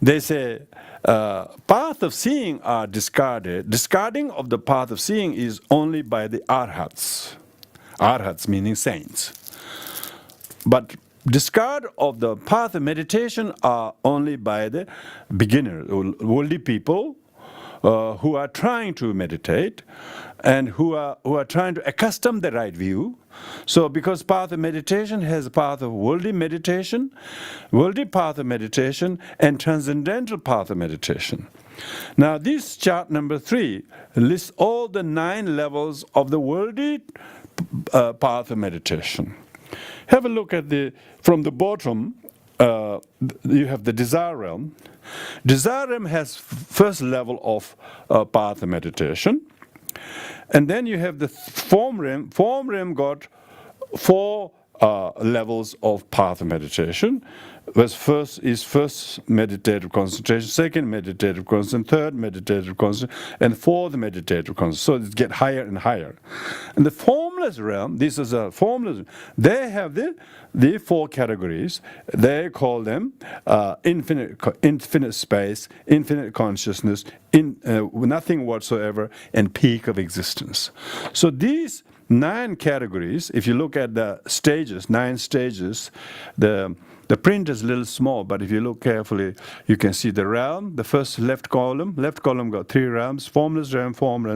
They say path of seeing are discarded. Discarding of the path of seeing is only by the arhats. Arhats meaning saints. But discard of the path of meditation are only by the beginner, worldly people who are trying to meditate and who are trying to accustom the right view. So because path of meditation has a path of worldly meditation, worldly path of meditation, and transcendental path of meditation. Now this chart number 3 lists all the 9 levels of the worldly path of meditation. Have a look at from the bottom, you have the desire realm. Desire realm has first level of path of meditation. And then you have the form realm. Form realm got 4 levels of path of meditation. First meditative concentration, second meditative concentration, third meditative concentration, and fourth meditative concentration. So it gets higher and higher. And the formless realm, this is a formless, they have the 4 categories. They call them infinite space, infinite consciousness, nothing whatsoever, and peak of existence. So these 9 categories, if you look at the stages, 9 stages, the print is a little small, but if you look carefully, you can see the realm, the first left column got 3 realms, formless realm, form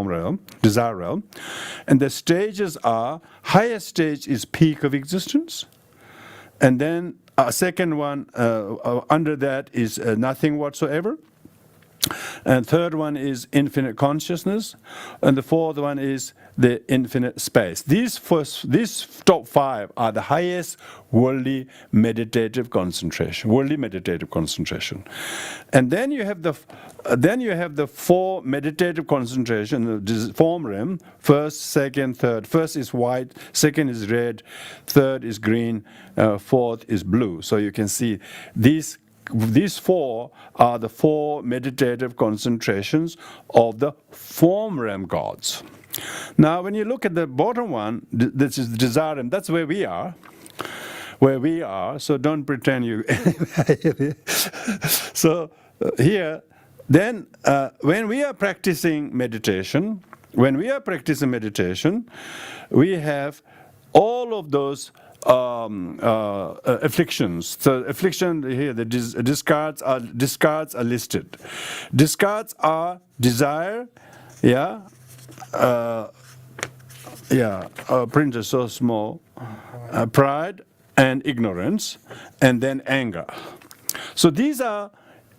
realm, desire realm. And the stages are, highest stage is peak of existence, and then a second one under that is nothing whatsoever. And third one is infinite consciousness, and the fourth one is the infinite space. These top 5 are the highest worldly meditative concentration. And then you have the 4 meditative concentration, form realm, first, second, third. First is white, second is red, third is green, fourth is blue. So you can see these 4 are the 4 meditative concentrations of the form realm gods. Now, when you look at the bottom one, this is the desire realm. That's where we are. So don't pretend you. So here, then, when we are practicing meditation, we have all of those afflictions. So affliction here, the discards are listed. Discards are desire, print is so small, pride and ignorance, and then anger. So these are.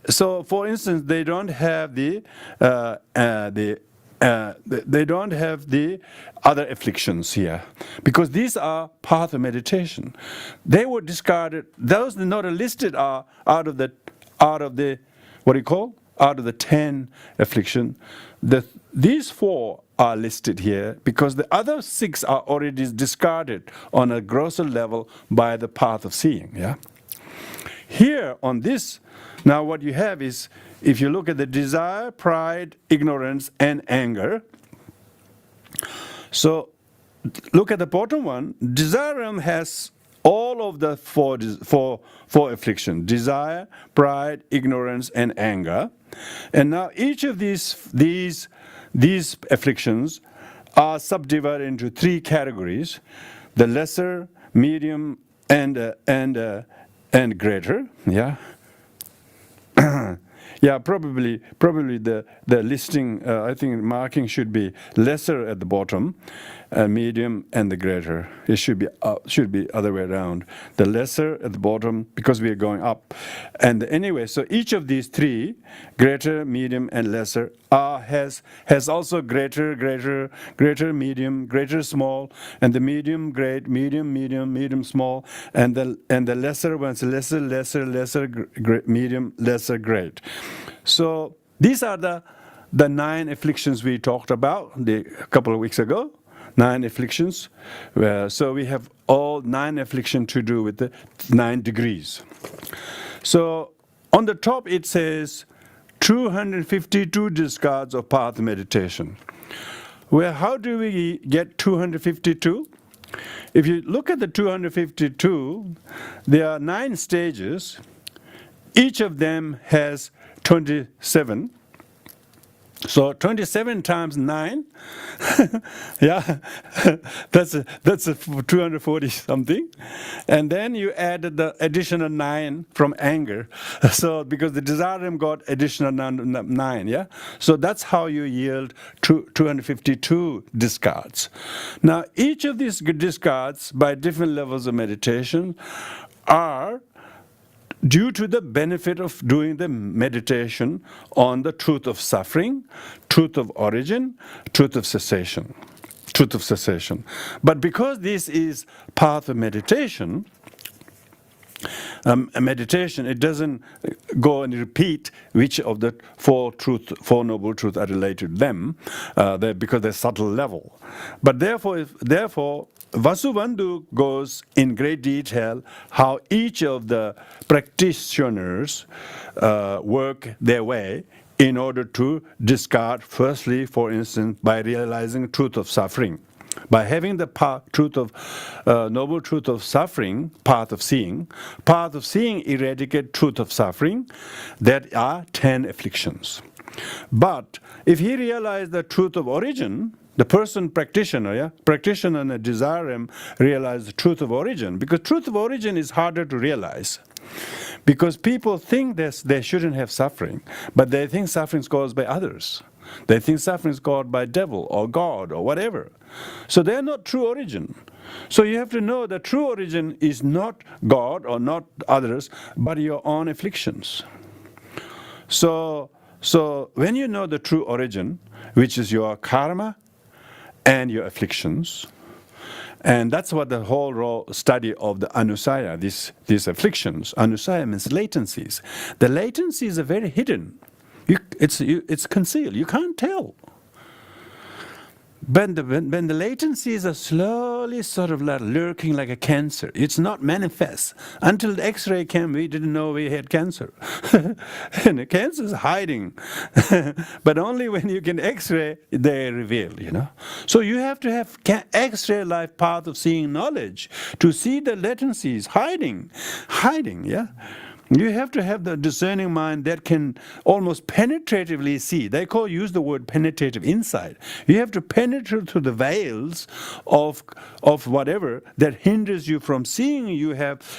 So for instance, they don't have the other afflictions here, because these are path of meditation. They were discarded. Those not listed are out of the what do you call? Out of the 10 affliction. These 4 are listed here because the other 6 are already discarded on a grosser level by the path of seeing. Yeah. Here on this, now what you have is, if you look at the desire, pride, ignorance, and anger. So look at the bottom one. Desire realm has all of the four afflictions: desire, pride, ignorance, and anger. And now each of these afflictions are subdivided into 3 categories: the lesser, medium, and greater. Yeah. Yeah, probably the listing, I think marking should be lesser at the bottom, medium, and the greater. It should be other way around. The lesser at the bottom, because we are going up. And anyway, so each of these 3, greater, medium, and lesser, has also greater, medium, greater, small, and the medium, great, medium, small, and the lesser ones, lesser, medium, lesser, great. So these are the 9 afflictions we talked about a couple of weeks ago. 9 afflictions. So we have all 9 afflictions to do with the 9 degrees. So on the top it says 252 discards of path meditation. Well, how do we get 252? If you look at the 252, there are 9 stages. Each of them has 27. So 27 times 9, yeah, that's a 240 something. And then you added the additional 9 from anger. So because the Desire got additional 9, yeah? So that's how you yield 252 discards. Now, each of these discards, by different levels of meditation, are due to the benefit of doing the meditation on the truth of suffering, truth of origin, truth of cessation. Truth of cessation. But because this is path of meditation, it doesn't go and repeat which of the four noble truths are related to them, because they're subtle level. But therefore, Vasubandhu goes in great detail how each of the practitioners work their way in order to discard, firstly, for instance, by realizing truth of suffering. By having the noble truth of suffering, path of seeing eradicate truth of suffering, that are 10 afflictions. But if he realized the truth of origin, the practitioner and a desire realize the truth of origin, because truth of origin is harder to realize. Because people think they shouldn't have suffering, but they think suffering is caused by others. They think suffering is caused by devil or God or whatever. So they're not true origin. So you have to know that true origin is not God or not others, but your own afflictions. So when you know the true origin, which is your karma and your afflictions, and that's what the whole study of the anusaya, these afflictions. Anusaya means latencies. The latencies are very hidden. It's concealed. You can't tell. When the latencies are slowly sort of like lurking like a cancer, it's not manifest. Until the X-ray came, we didn't know we had cancer. And the cancer is hiding. But only when you can X-ray, they reveal, So you have to have X-ray like path of seeing knowledge to see the latencies hiding, yeah? You have to have the discerning mind that can almost penetratively see. They use the word penetrative insight. You have to penetrate through the veils of whatever that hinders you from seeing. You haven't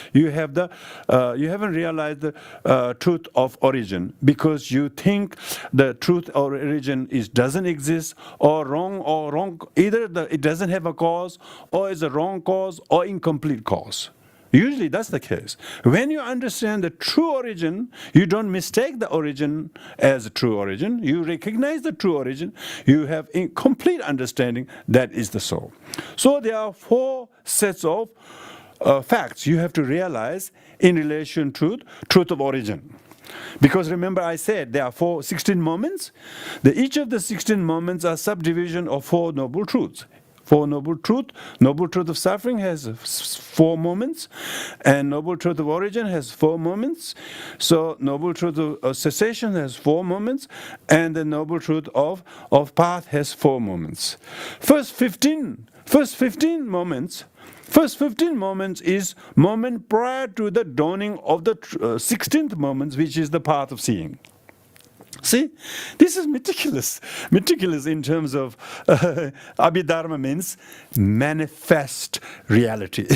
realized the truth of origin because you think the truth or origin doesn't exist or wrong. Either it doesn't have a cause, or it's a wrong cause, or incomplete cause. Usually that's the case. When you understand the true origin, you don't mistake the origin as a true origin. You recognize the true origin. You have a complete understanding that is the soul. So there are 4 sets of facts you have to realize in relation to truth of origin. Because remember I said there are 16 moments. Each of the 16 moments are subdivision of 4 noble truths. 4 noble truth. Noble truth of suffering has 4 moments, and noble truth of origin has 4 moments. So noble truth of cessation has 4 moments, and the noble truth of path has 4 moments. First 15 moments is moment prior to the dawning of the 16th moment, which is the path of seeing. See, this is meticulous in terms of Abhidharma means manifest reality.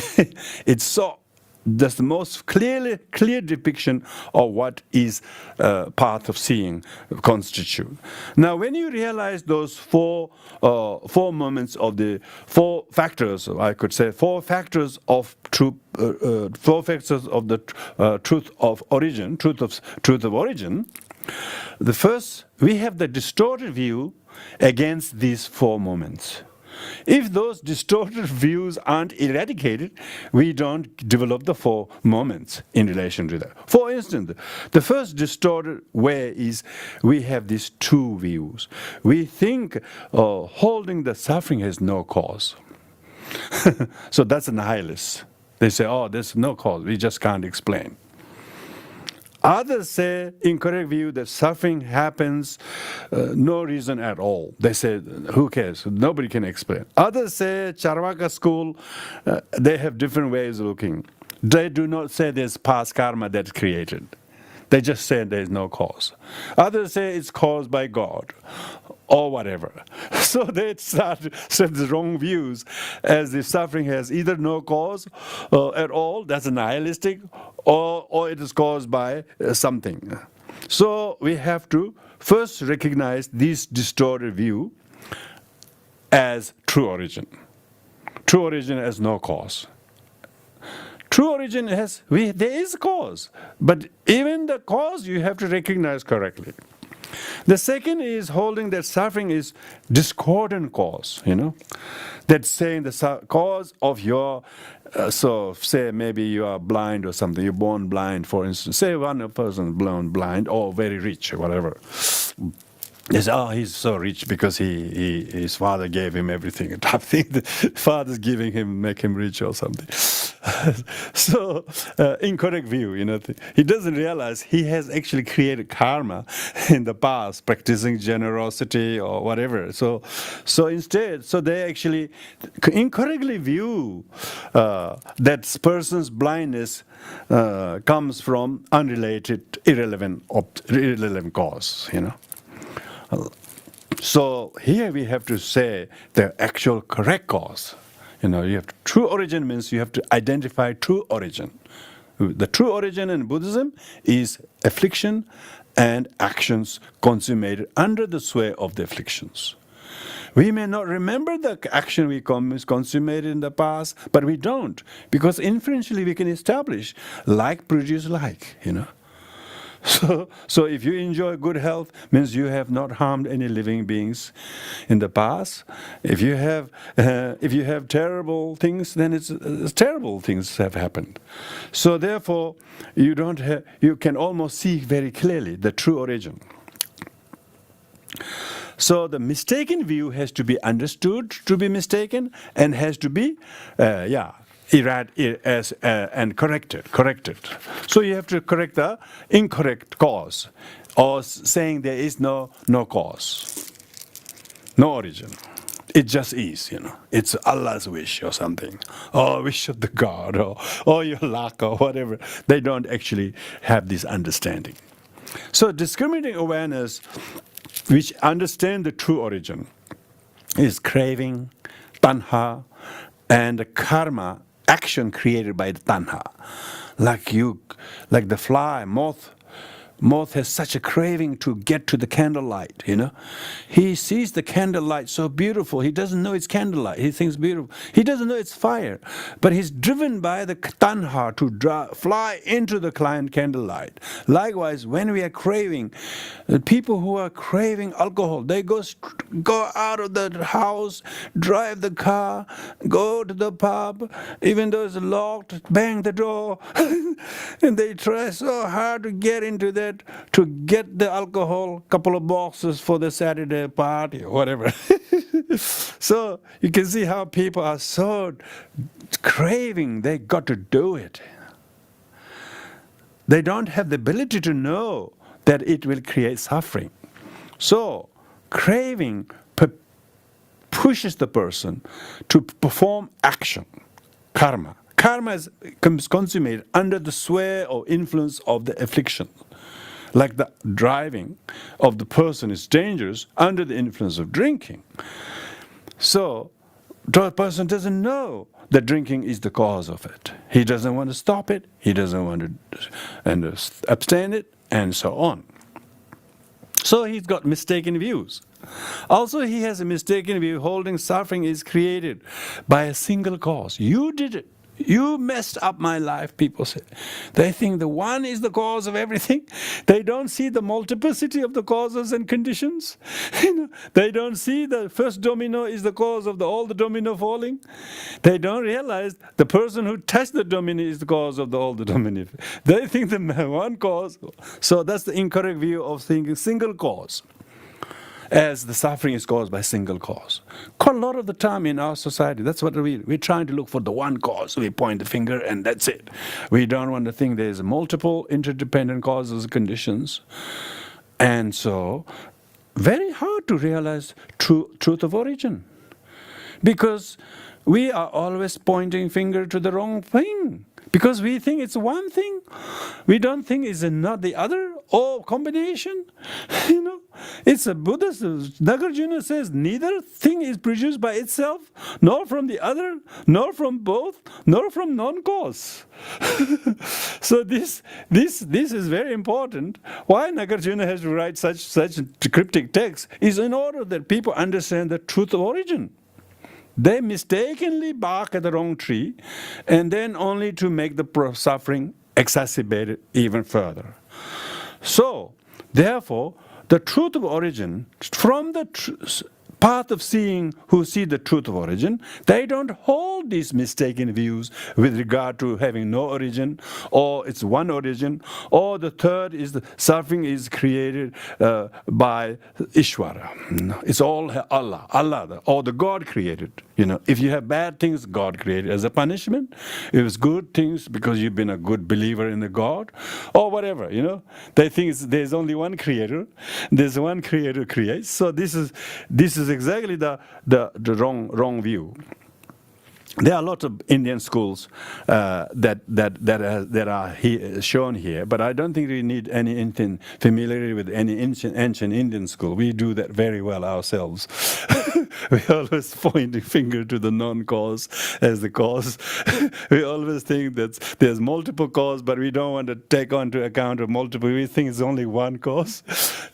That's the most clear depiction of what is path of seeing constitute. Now, when you realize those 4 moments of the 4 factors, I could say 4 factors of truth, 4 factors of the truth of origin, truth of origin. The first, we have the distorted view against these 4 moments. If those distorted views aren't eradicated, we don't develop the 4 moments in relation to that. For instance, the first distorted way is we have these 2 views. We think holding the suffering has no cause. So that's a nihilist. They say, there's no cause, we just can't explain. Others say, incorrect view, that suffering happens no reason at all. They say, who cares? Nobody can explain. Others say, Charvaka school, they have different ways of looking. They do not say there's past karma that's created. They just say there's no cause. Others say it's caused by God or whatever. So they start the wrong views, as if suffering has either no cause at all, that's nihilistic, or it is caused by something. So we have to first recognize this distorted view as true origin. True origin has no cause. True origin has, there is a cause, but even the cause you have to recognize correctly. The second is holding that suffering is discordant cause, That's saying the cause of your, so say maybe you are blind or something, you're born blind, for instance. Say one person born blind or very rich or whatever. They say, he's so rich because his father gave him everything. I think the father's giving him, make him rich or something. So, incorrect view, He doesn't realize he has actually created karma in the past, practicing generosity or whatever. So instead, they actually incorrectly view that person's blindness comes from unrelated, irrelevant cause, So here we have to say the actual correct cause. You have true origin means you have to identify true origin. The true origin in Buddhism is affliction and actions consummated under the sway of the afflictions. We may not remember the action we consummated in the past, but we don't, because inferentially we can establish like produce like, So if you enjoy good health, means you have not harmed any living beings in the past. If you have terrible things, then it's terrible things have happened. So therefore, you can almost see very clearly the true origin. So the mistaken view has to be understood to be mistaken and has to be, and corrected. So you have to correct the incorrect cause, or saying there is no cause, no origin. It just is, It's Allah's wish or something, or wish of the God, or your luck or whatever. They don't actually have this understanding. So discriminating awareness, which understand the true origin, is craving, tanha, and the karma, action created by the tanha. Like the fly, moth has such a craving to get to the candlelight, He sees the candlelight so beautiful. He doesn't know it's candlelight. He thinks beautiful. He doesn't know it's fire. But he's driven by the tanha to fly into the candlelight. Likewise, when we are craving, people who are craving alcohol, they go out of the house, drive the car, go to the pub, even though it's locked, bang the door, and they try so hard to get into that, to get the alcohol, couple of boxes for the Saturday party or whatever. So you can see how people are so craving, they got to do it. They don't have the ability to know that it will create suffering. So craving pushes the person to perform action, karma. Karma is consummated under the sway or influence of the affliction. Like the driving of the person is dangerous under the influence of drinking. So the person doesn't know that drinking is the cause of it. He doesn't want to stop it. He doesn't want to abstain it, and so on. So he's got mistaken views. Also, he has a mistaken view holding suffering is created by a single cause. You did it. You messed up my life, people say. They think the one is the cause of everything. They don't see the multiplicity of the causes and conditions. They don't see the first domino is the cause of all the domino falling. They don't realize the person who touched the domino is the cause of all the domino. They think the one cause. So that's the incorrect view of thinking single cause. as the suffering is caused by single cause. Quite a lot of the time in our society, that's what we're trying to look for the one cause. We point the finger and that's it. We don't want to think there's multiple interdependent causes and conditions. And so, very hard to realize truth of origin. Because we are always pointing finger to the wrong thing. Because we think it's one thing. We don't think it's not the other or combination. It's a Buddhist. Nagarjuna says neither thing is produced by itself, nor from the other, nor from both, nor from non-cause. So this is very important. Why Nagarjuna has to write such cryptic text is in order that people understand the truth of origin. They mistakenly bark at the wrong tree, and then only to make the suffering exacerbated even further. So, therefore, the truth of origin, from the path of seeing who see the truth of origin, they don't hold these mistaken views with regard to having no origin, or it's one origin, or the third is the suffering is created by Ishvara. It's all Allah, or the God created. If you have bad things, God created as a punishment. If it's good things, because you've been a good believer in the God, or whatever. They think there's only one creator. There's one creator who creates. So this is exactly the wrong view. There are lots of Indian schools that are shown here, but I don't think we need any familiarity with any ancient Indian school. We do that very well ourselves. We always point the finger to the non-cause as the cause. We always think that there's multiple causes, but we don't want to take into account of multiple. We think it's only one cause,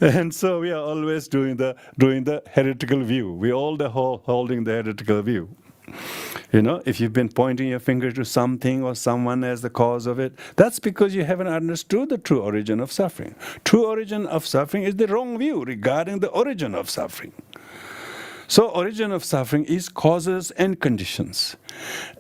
and so we are always doing the heretical view. We all holding the heretical view. If you've been pointing your finger to something or someone as the cause of it, that's because you haven't understood the true origin of suffering. True origin of suffering is the wrong view regarding the origin of suffering. So origin of suffering is causes and conditions,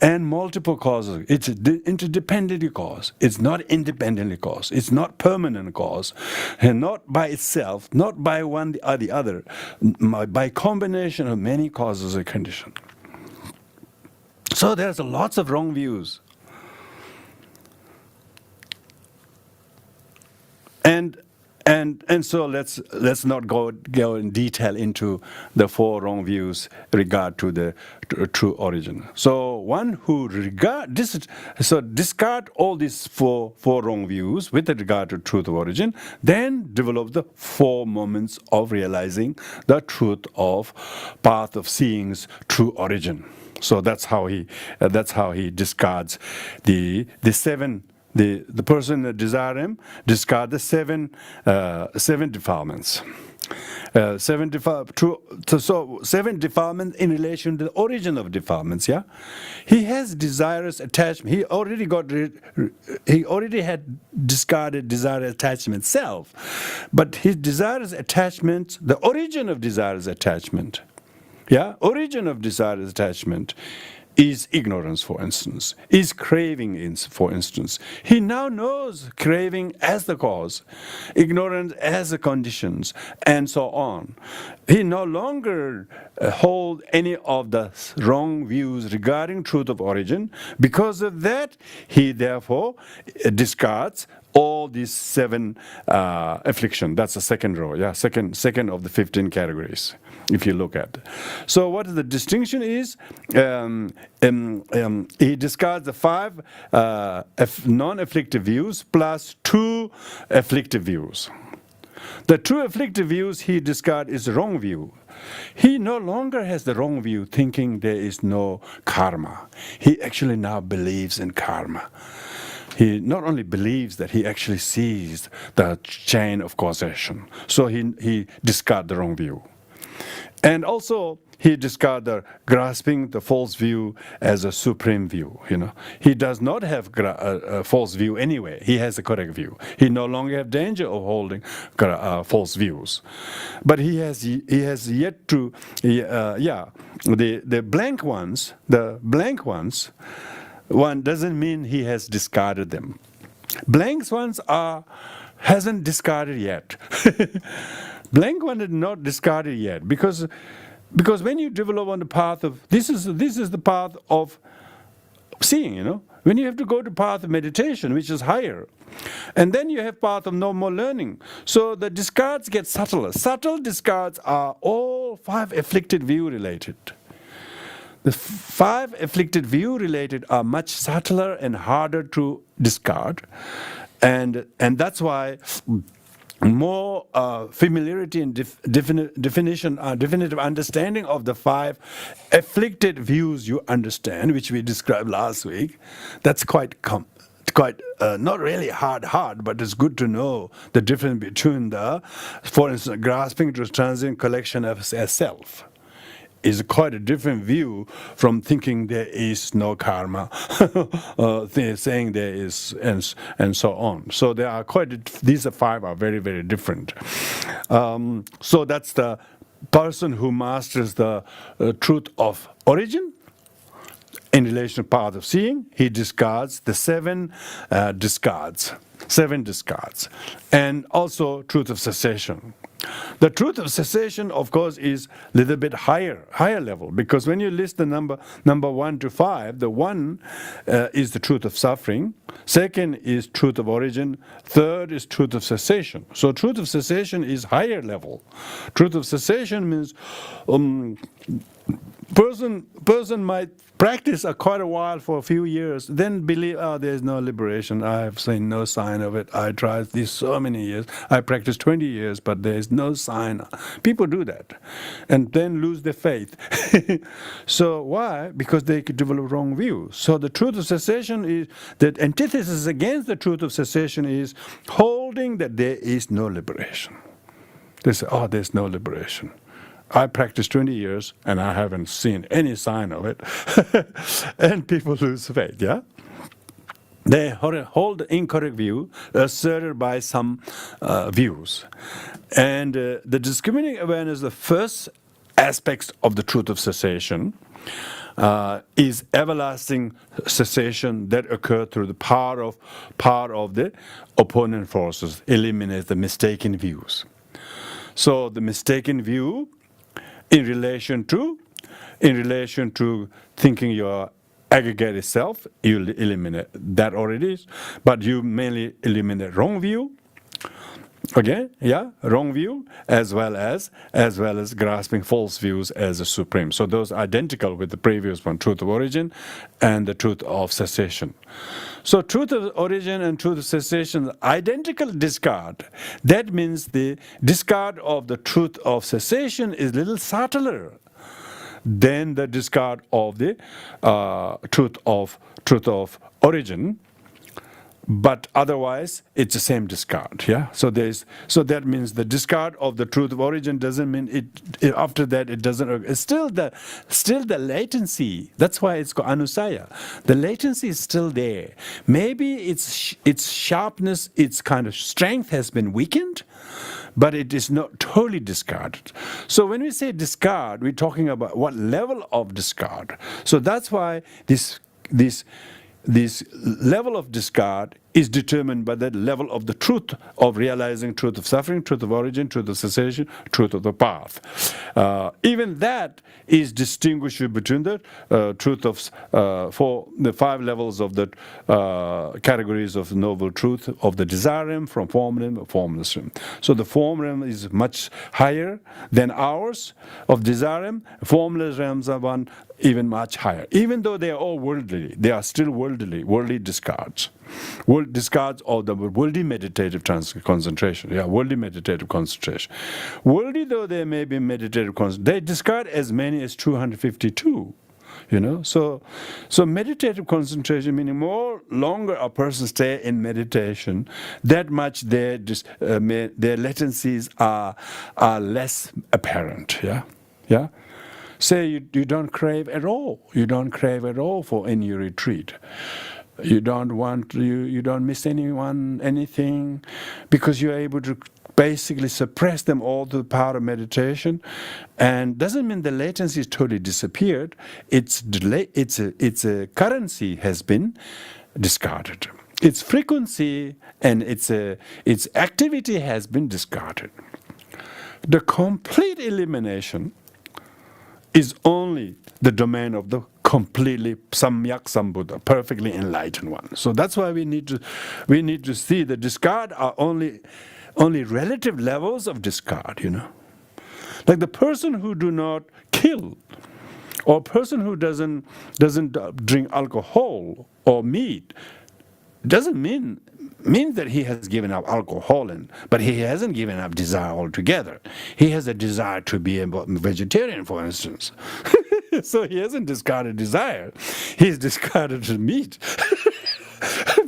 and multiple causes. It's interdependently caused. It's not independently caused. It's not permanent cause, and not by itself, not by one or the other, by combination of many causes and conditions. So there's lots of wrong views. And so let's not go in detail into the four wrong views regard to the true origin. So one who discard all these four wrong views with regard to truth of origin, then develop the 4 moments of realizing the truth of path of seeing's true origin. So that's how he discards the 7. The person that desire him discard the 7 defilements. 7 defilements in relation to the origin of defilements. Yeah, he has desirous attachment. He already had discarded desirous attachment self, but his desirous attachment, the origin of desirous attachment. Yeah, origin of desirous attachment is ignorance, for instance, is craving, for instance. He now knows craving as the cause, ignorance as the conditions, and so on. He no longer holds any of the wrong views regarding truth of origin. Because of that, he therefore discards all these 7 affliction. That's the second row, yeah, second of the 15 categories, if you look at. So what the distinction is, he discards the 5 non-afflictive views plus 2 afflictive views. The 2 afflictive views he discards is the wrong view. He no longer has the wrong view, thinking there is no karma. He actually now believes in karma. He not only believes that, he actually sees the chain of causation. So he discards the wrong view. And also, he discards the grasping the false view as a supreme view. He does not have a false view anyway. He has a correct view. He no longer has danger of holding false views. But he has yet to, the blank ones, one doesn't mean he has discarded them. Blank ones hasn't discarded yet. Blank one is not discarded yet, because when you develop on the path of this is the path of seeing, when you have to go to path of meditation, which is higher, and then you have path of no more learning, so the discards get subtler. Subtle discards are all 5 afflicted view related. The 5 afflicted view related are much subtler and harder to discard, and that's why more familiarity and definitive understanding of the 5 afflicted views you understand, which we described last week. That's quite not really hard, but it's good to know the difference between for instance, grasping to transient collection as self is quite a different view from thinking there is no karma, saying there is, and so on. So there are these 5 are very, very different. So that's the person who masters the truth of origin. In relation to path of seeing, he discards the 7 discards, and also truth of cessation. The truth of cessation, of course, is a little bit higher level, because when you list the number 1 to 5, the 1 is the truth of suffering, 2nd is truth of origin, 3rd is truth of cessation. So truth of cessation is higher level. Truth of cessation means person might practice quite a while for a few years, then believe, there's no liberation. I have seen no sign of it. I tried this so many years. I practiced 20 years, but there's no sign. People do that and then lose their faith. So why? Because they could develop wrong views. So the truth of cessation is, the antithesis against the truth of cessation is holding that there is no liberation. They say, there's no liberation. I practiced 20 years and I haven't seen any sign of it. And people lose faith, yeah? They hold the incorrect view asserted by some views. And the discriminating awareness, the first aspects of the truth of cessation, is everlasting cessation that occurs through the power of the opponent forces, eliminate the mistaken views. So the mistaken view in relation to thinking your aggregated self, you eliminate that already, but you mainly eliminate wrong view. Okay, yeah, wrong view, as well as grasping false views as a supreme. So those are identical with the previous one, truth of origin and the truth of cessation. So truth of origin and truth of cessation, identical discard. That means the discard of the truth of cessation is a little subtler than the discard of the truth of origin. But otherwise, it's the same discard. Yeah. So that means the discard of the truth of origin doesn't mean it. After that, it doesn't. It's still the latency. That's why it's called anusaya. The latency is still there. Maybe its sharpness, its kind of strength has been weakened, but it is not totally discarded. So when we say discard, we're talking about what level of discard. So that's why this level of discard is determined by that level of the truth of realizing truth of suffering, truth of origin, truth of cessation, truth of the path. Even that is distinguished between the truth of for the 5 levels of the categories of noble truth of the desire realm, from form realm to formless realm. So the form realm is much higher than ours of desire realm. Formless realms are one even much higher. Even though they are all worldly, they are still worldly discards. Discards of the worldly meditative concentration. Yeah, worldly meditative concentration. Worldly though they may be meditative concentration, they discard as many as 252. So meditative concentration, meaning more longer a person stay in meditation, that much their latencies are less apparent. Yeah. Say you don't crave at all. You don't crave at all for any retreat. You don't miss anything, because you're able to basically suppress them all to the power of meditation. And doesn't mean the latency is totally disappeared. Its currency has been discarded. Its frequency and its activity has been discarded. the complete elimination is only the domain of the completely samyak sambuddha, perfectly enlightened one. So that's why we need to see the discard are only relative levels of discard, Like the person who do not kill, or person who doesn't drink alcohol or meat, doesn't means that he has given up alcohol, but he hasn't given up desire altogether. He has a desire to be a vegetarian, for instance. So he hasn't discarded desire. He's discarded meat.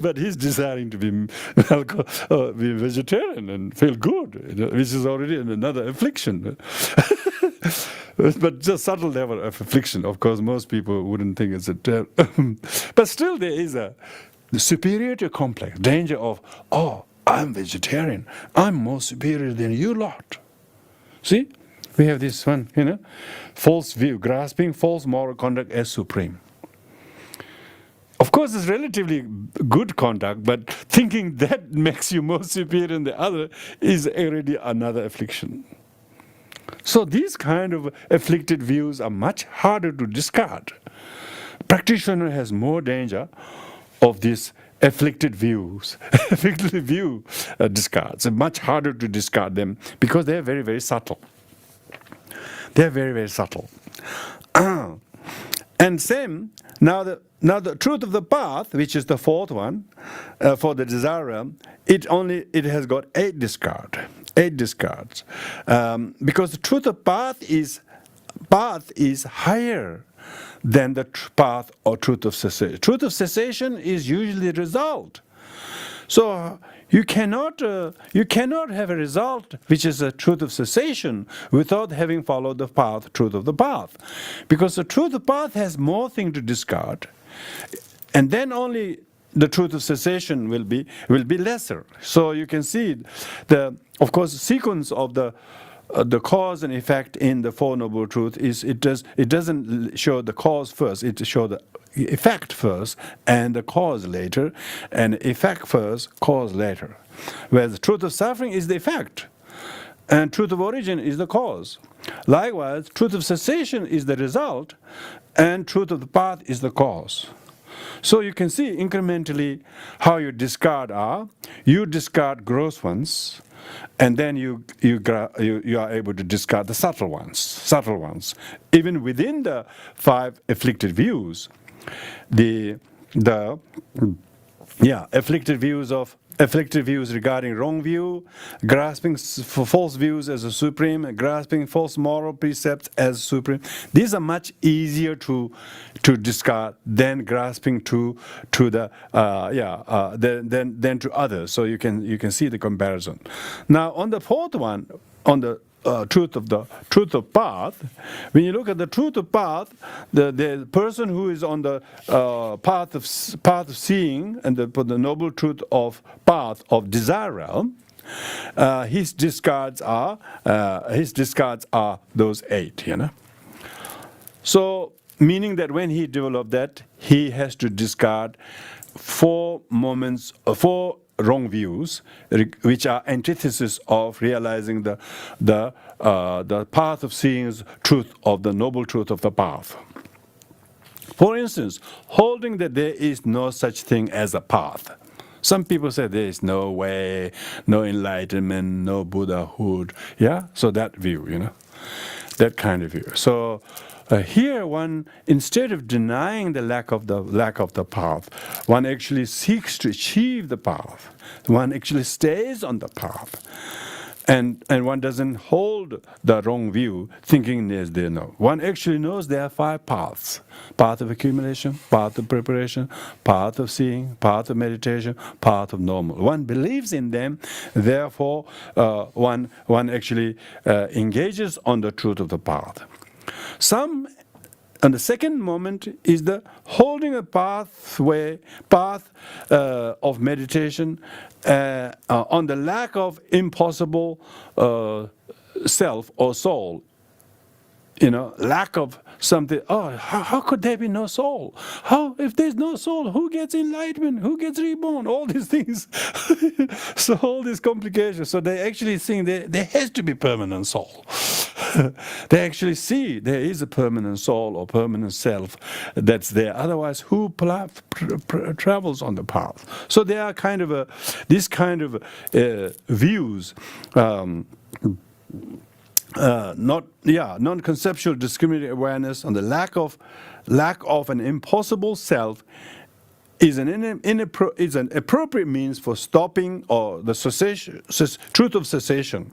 But he's desiring to be vegetaririan and feel good, which is already another affliction. But just subtle level of affliction. Of course, most people wouldn't think it's a but still there is the superiority complex, danger of, I'm vegetarian, I'm more superior than you lot. See? We have this one, false view, grasping false moral conduct as supreme. Of course, it's relatively good conduct, but thinking that makes you more superior than the other is already another affliction. So these kind of afflicted views are much harder to discard. Practitioner has more danger of these afflicted views. Afflicted view discards. It's much harder to discard them because they are very, very subtle. They are very, very subtle. And same, now the truth of the path, which is the fourth one, for the desire realm, it has got 8 discards. 8 discards. Because the truth of path is higher than the path or truth of cessation. Truth of cessation is usually the result. So you cannot have a result which is a truth of cessation without having followed the path, truth of the path, because the truth of the path has more thing to discard, and then only the truth of cessation will be lesser. So you can see of course, the sequence of the cause and effect in the Four Noble Truths is it doesn't show the cause first, it shows the effect first and the cause later, and effect first, cause later. Whereas the truth of suffering is the effect, and truth of origin is the cause. Likewise, truth of cessation is the result, and truth of the path is the cause. So you can see incrementally how you discard are. You discard gross ones, and then you are able to discard the subtle ones. Even within the 5 afflicted views, afflicted views regarding wrong view, grasping for false views as a supreme, grasping false moral precepts as supreme. These are much easier to discard than grasping to the than to others. So you can see the comparison. Now on the fourth one, on the truth of path. When you look at the truth of path, the person who is on the path of seeing and the noble truth of path of desire realm, his discards are those 8. So meaning that when he developed that, he has to discard 4 wrong views, which are antithesis of realizing the path of seeing is truth of the noble truth of the path. For instance, holding that there is no such thing as a path. Some people say there is no way, no enlightenment, no Buddhahood. Yeah, so that view, that kind of view. So. Here one, instead of denying the lack of the path, one actually seeks to achieve the path. One actually stays on the path. And one doesn't hold the wrong view, thinking there no. One actually knows there are 5 paths. Path of accumulation, path of preparation, path of seeing, path of meditation, path of normal. One believes in them, therefore one actually engages on the truth of the path. Some, and the second moment is the holding a path of meditation on the lack of impossible self or soul lack of something. Oh, how could there be no soul? How, if there's no soul, who gets enlightenment? Who gets reborn? All these things. So all these complications. So they actually think there has to be permanent soul. They actually see there is a permanent soul or permanent self that's there. Otherwise, who travels on the path? So there are kind of these kind of views. Non-conceptual discriminative awareness on the lack of an impossible self is an appropriate means for stopping or the truth of cessation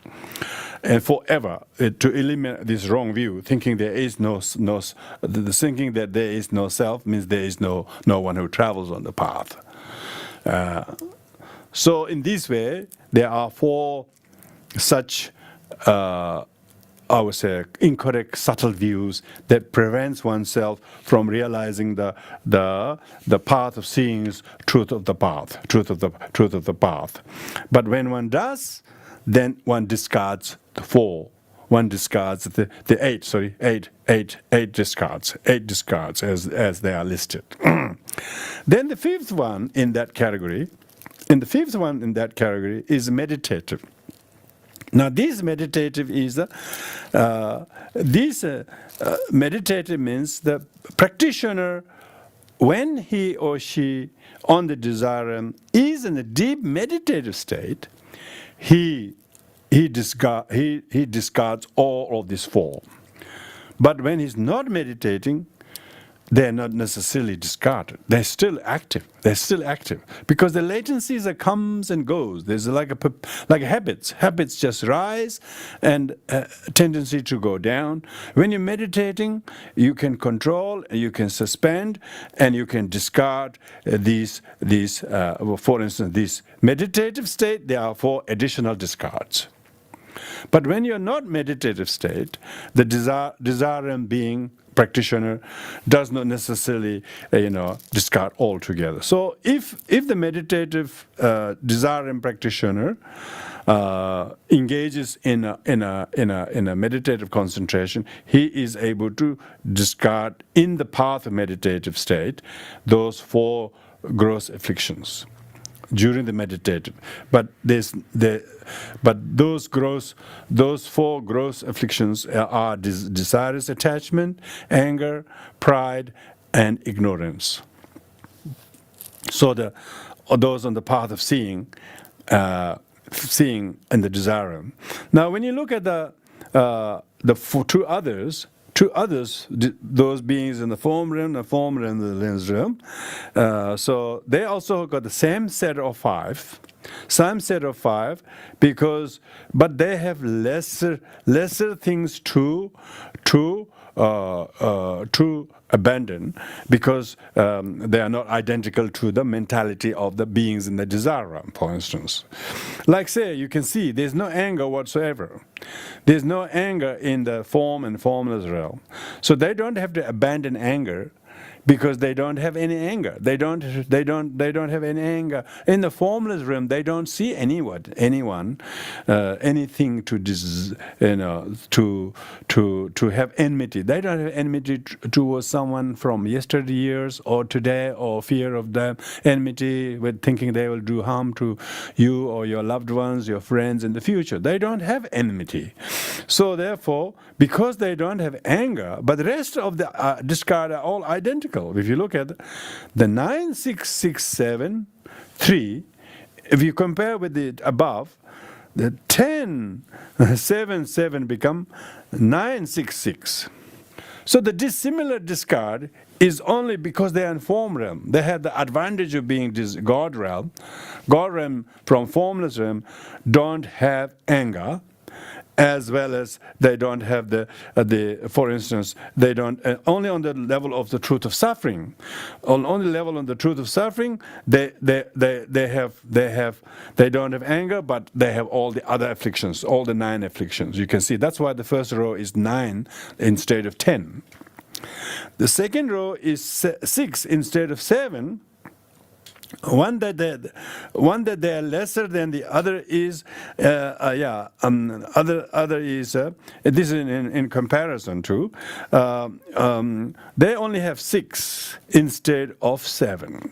and forever, to eliminate this wrong view, thinking there is thinking that there is no self means there is no one who travels on the path. So in this way, there are 4 such I would say incorrect, subtle views that prevents oneself from realizing the path of seeing is truth of the path. But when one does, then one discards the 4. One discards the 8. Sorry, 8 discards. 8 discards as they are listed. Then the 5th one in that category, is meditative. Now, this meditative is meditative means the practitioner, when he or she on the Desirum is in a deep meditative state, he discards all of these 4. But when he's not meditating, they're not necessarily discarded. They're still active. Because the latencies that comes and goes. There's like habits. Habits just rise and tendency to go down. When you're meditating, you can control, you can suspend, and you can discard these. For instance, this meditative state, there are 4 additional discards. But when you're not meditative state, the Desirum being practitioner does not necessarily discard altogether. So if the meditative Desirum practitioner engages in a meditative concentration, he is able to discard in the path of meditative state those 4 gross afflictions during the meditative, but those 4 gross afflictions are desirous attachment, anger, pride, and ignorance. So those on the path of seeing in the Desirum. Now, when you look at the 2 others, those beings in the form realm, the lens realm, so they also got the same set of 5, but they have lesser things to abandon, because they are not identical to the mentality of the beings in the Desirum, for instance. Like, say, you can see there's no anger whatsoever. There's no anger in the form and formless realm. So they don't have to abandon anger, because they don't have any anger. They don't have any anger in the formless realm. They don't see anyone, anything to have enmity. They don't have enmity towards someone from yesteryears or today, or fear of them. Enmity with thinking they will do harm to you or your loved ones, your friends in the future. They don't have enmity. So therefore, because they don't have anger, but the rest of the discard are all identical. If you look at the 9, 6, 6, 7, 3, if you compare with the above, the 10, 7, 7 become 9, 6, 6. So the dissimilar discard is only because they are in form realm. They have the advantage of being this God realm. God realm from formless realm don't have anger, as well as they don't have for instance, they don't only on the level of the truth of suffering. On the level of the truth of suffering, they don't have anger, but they have all the other afflictions, all the 9 afflictions. You can see that's why the first row is 9 instead of 10. The second row is 6 instead of 7. One that they are lesser than the other is other is this is in comparison to they only have 6 instead of 7,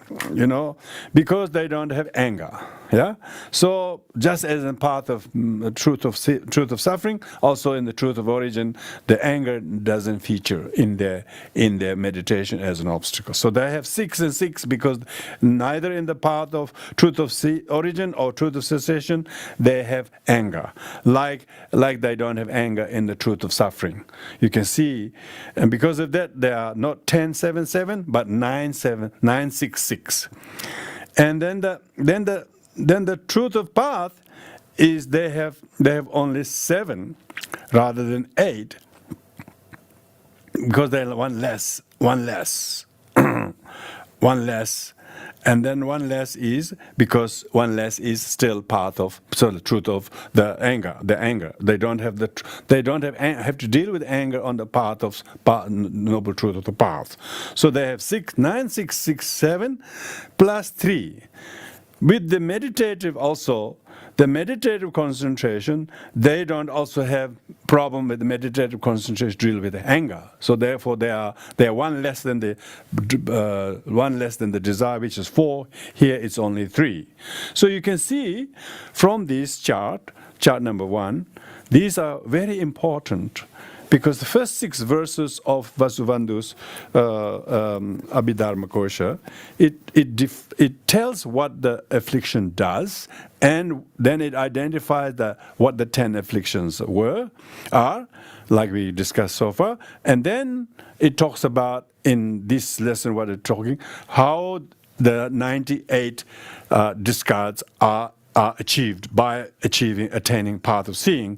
because they don't have anger. Yeah. So just as in part of truth of suffering, also in the truth of origin, the anger doesn't feature in their meditation as an obstacle. So they have 6 and 6 because neither in the path of truth of origin or truth of cessation they have anger, like they don't have anger in the truth of suffering. You can see, and because of that, they are not 10, 7, 7, but 9, 7, 9, 6, 6. And then the truth of path is they have only 7 rather than 8, because they're one less, one less, and then one less is because one less is still part of the truth of the anger. They don't have have to deal with anger on the path of noble truth of the path. So they have 6, 9, 6, 6, 7 plus 3. With the meditative also, the meditative concentration, they don't also have problem with the meditative concentration deal with the anger. So therefore they are one less than the desire, which is 4. Here it's only 3. So you can see from this chart number 1, these are very important. Because the first 6 verses of Vasubandu's Abhidharmakosha, it tells what the affliction does, and then it identifies what the 10 afflictions are, like we discussed so far, and then it talks about, in this lesson what it's talking, how the 98 discards are achieved by attaining path of seeing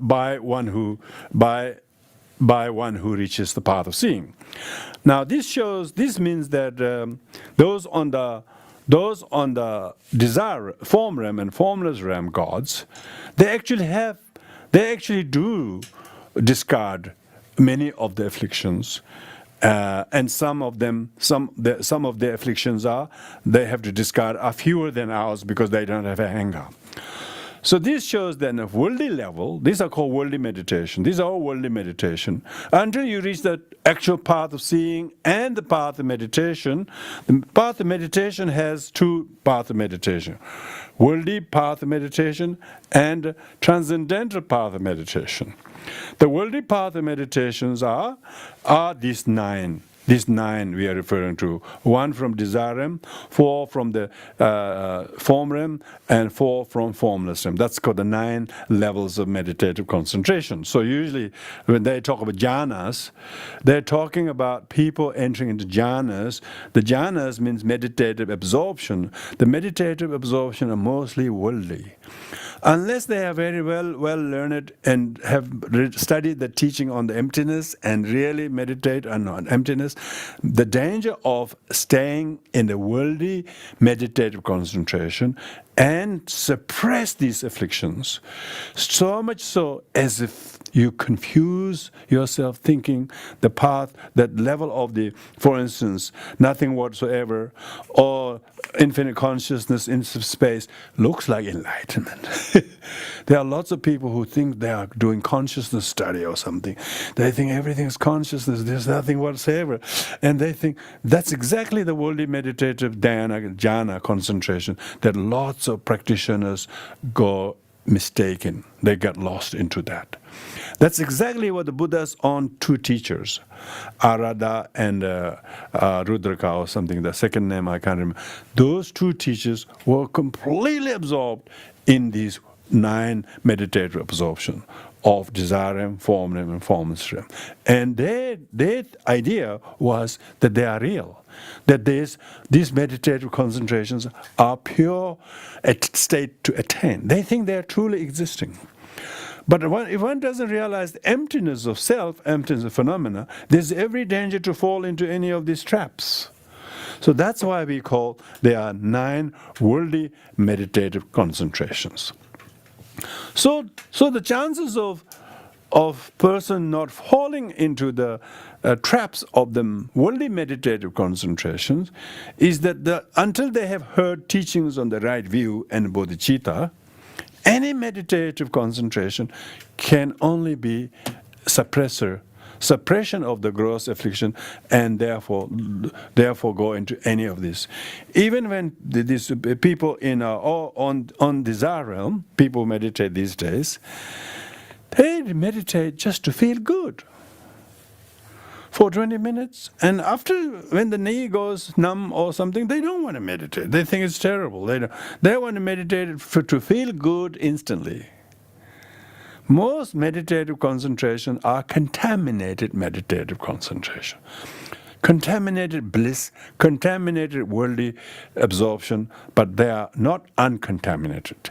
by one who reaches the path of seeing. Now this means that those on the desire form realm and formless realm gods, they actually do discard many of the afflictions. And some of their afflictions they have to discard are fewer than ours because they don't have anger. So this shows that at worldly level, these are called worldly meditation. These are all worldly meditation. Until you reach the actual path of seeing and the path of meditation, the path of meditation has 2 paths of meditation. Worldly path of meditation and transcendental path of meditation. The worldly path of meditations are these 9. These 9 we are referring to. 1 from desire realm, 4 from the form realm, and 4 from formless realm. That's called the 9 levels of meditative concentration. So usually when they talk about jhanas, they're talking about people entering into jhanas. The jhanas means meditative absorption. The meditative absorption are mostly worldly. Unless they are very well learned and have studied the teaching on the emptiness and really meditate on emptiness, the danger of staying in the worldly meditative concentration and suppress these afflictions, so much so as if you confuse yourself thinking the path, that level of the, for instance, nothing whatsoever, or infinite consciousness in space looks like enlightenment. There are lots of people who think they are doing consciousness study or something. They think everything is consciousness, there's nothing whatsoever. And they think that's exactly the worldly meditative jhana concentration that lots of practitioners go mistaken. They get lost into that. That's exactly what the Buddha's own 2 teachers, Arada and Rudraka or something, the second name I can't remember. Those 2 teachers were completely absorbed in these 9 meditative absorption of desire realm, form realm, and formless realm. And their idea was that they are real, that these meditative concentrations are pure state to attain. They think they are truly existing. But if one doesn't realize the emptiness of self, emptiness of phenomena, there's every danger to fall into any of these traps. So that's why we call there are 9 worldly meditative concentrations. So the chances of of person not falling into the traps of the worldly meditative concentrations is that until they have heard teachings on the right view and bodhicitta, any meditative concentration can only be suppression of the gross affliction, and therefore go into any of this. Even when these people on desire realm, people meditate these days, they meditate just to feel good for 20 minutes, and after, when the knee goes numb or something, they don't want to meditate. They think it's terrible. They want to meditate to feel good instantly. Most meditative concentration are contaminated meditative concentration. Contaminated bliss, contaminated worldly absorption, but they are not uncontaminated.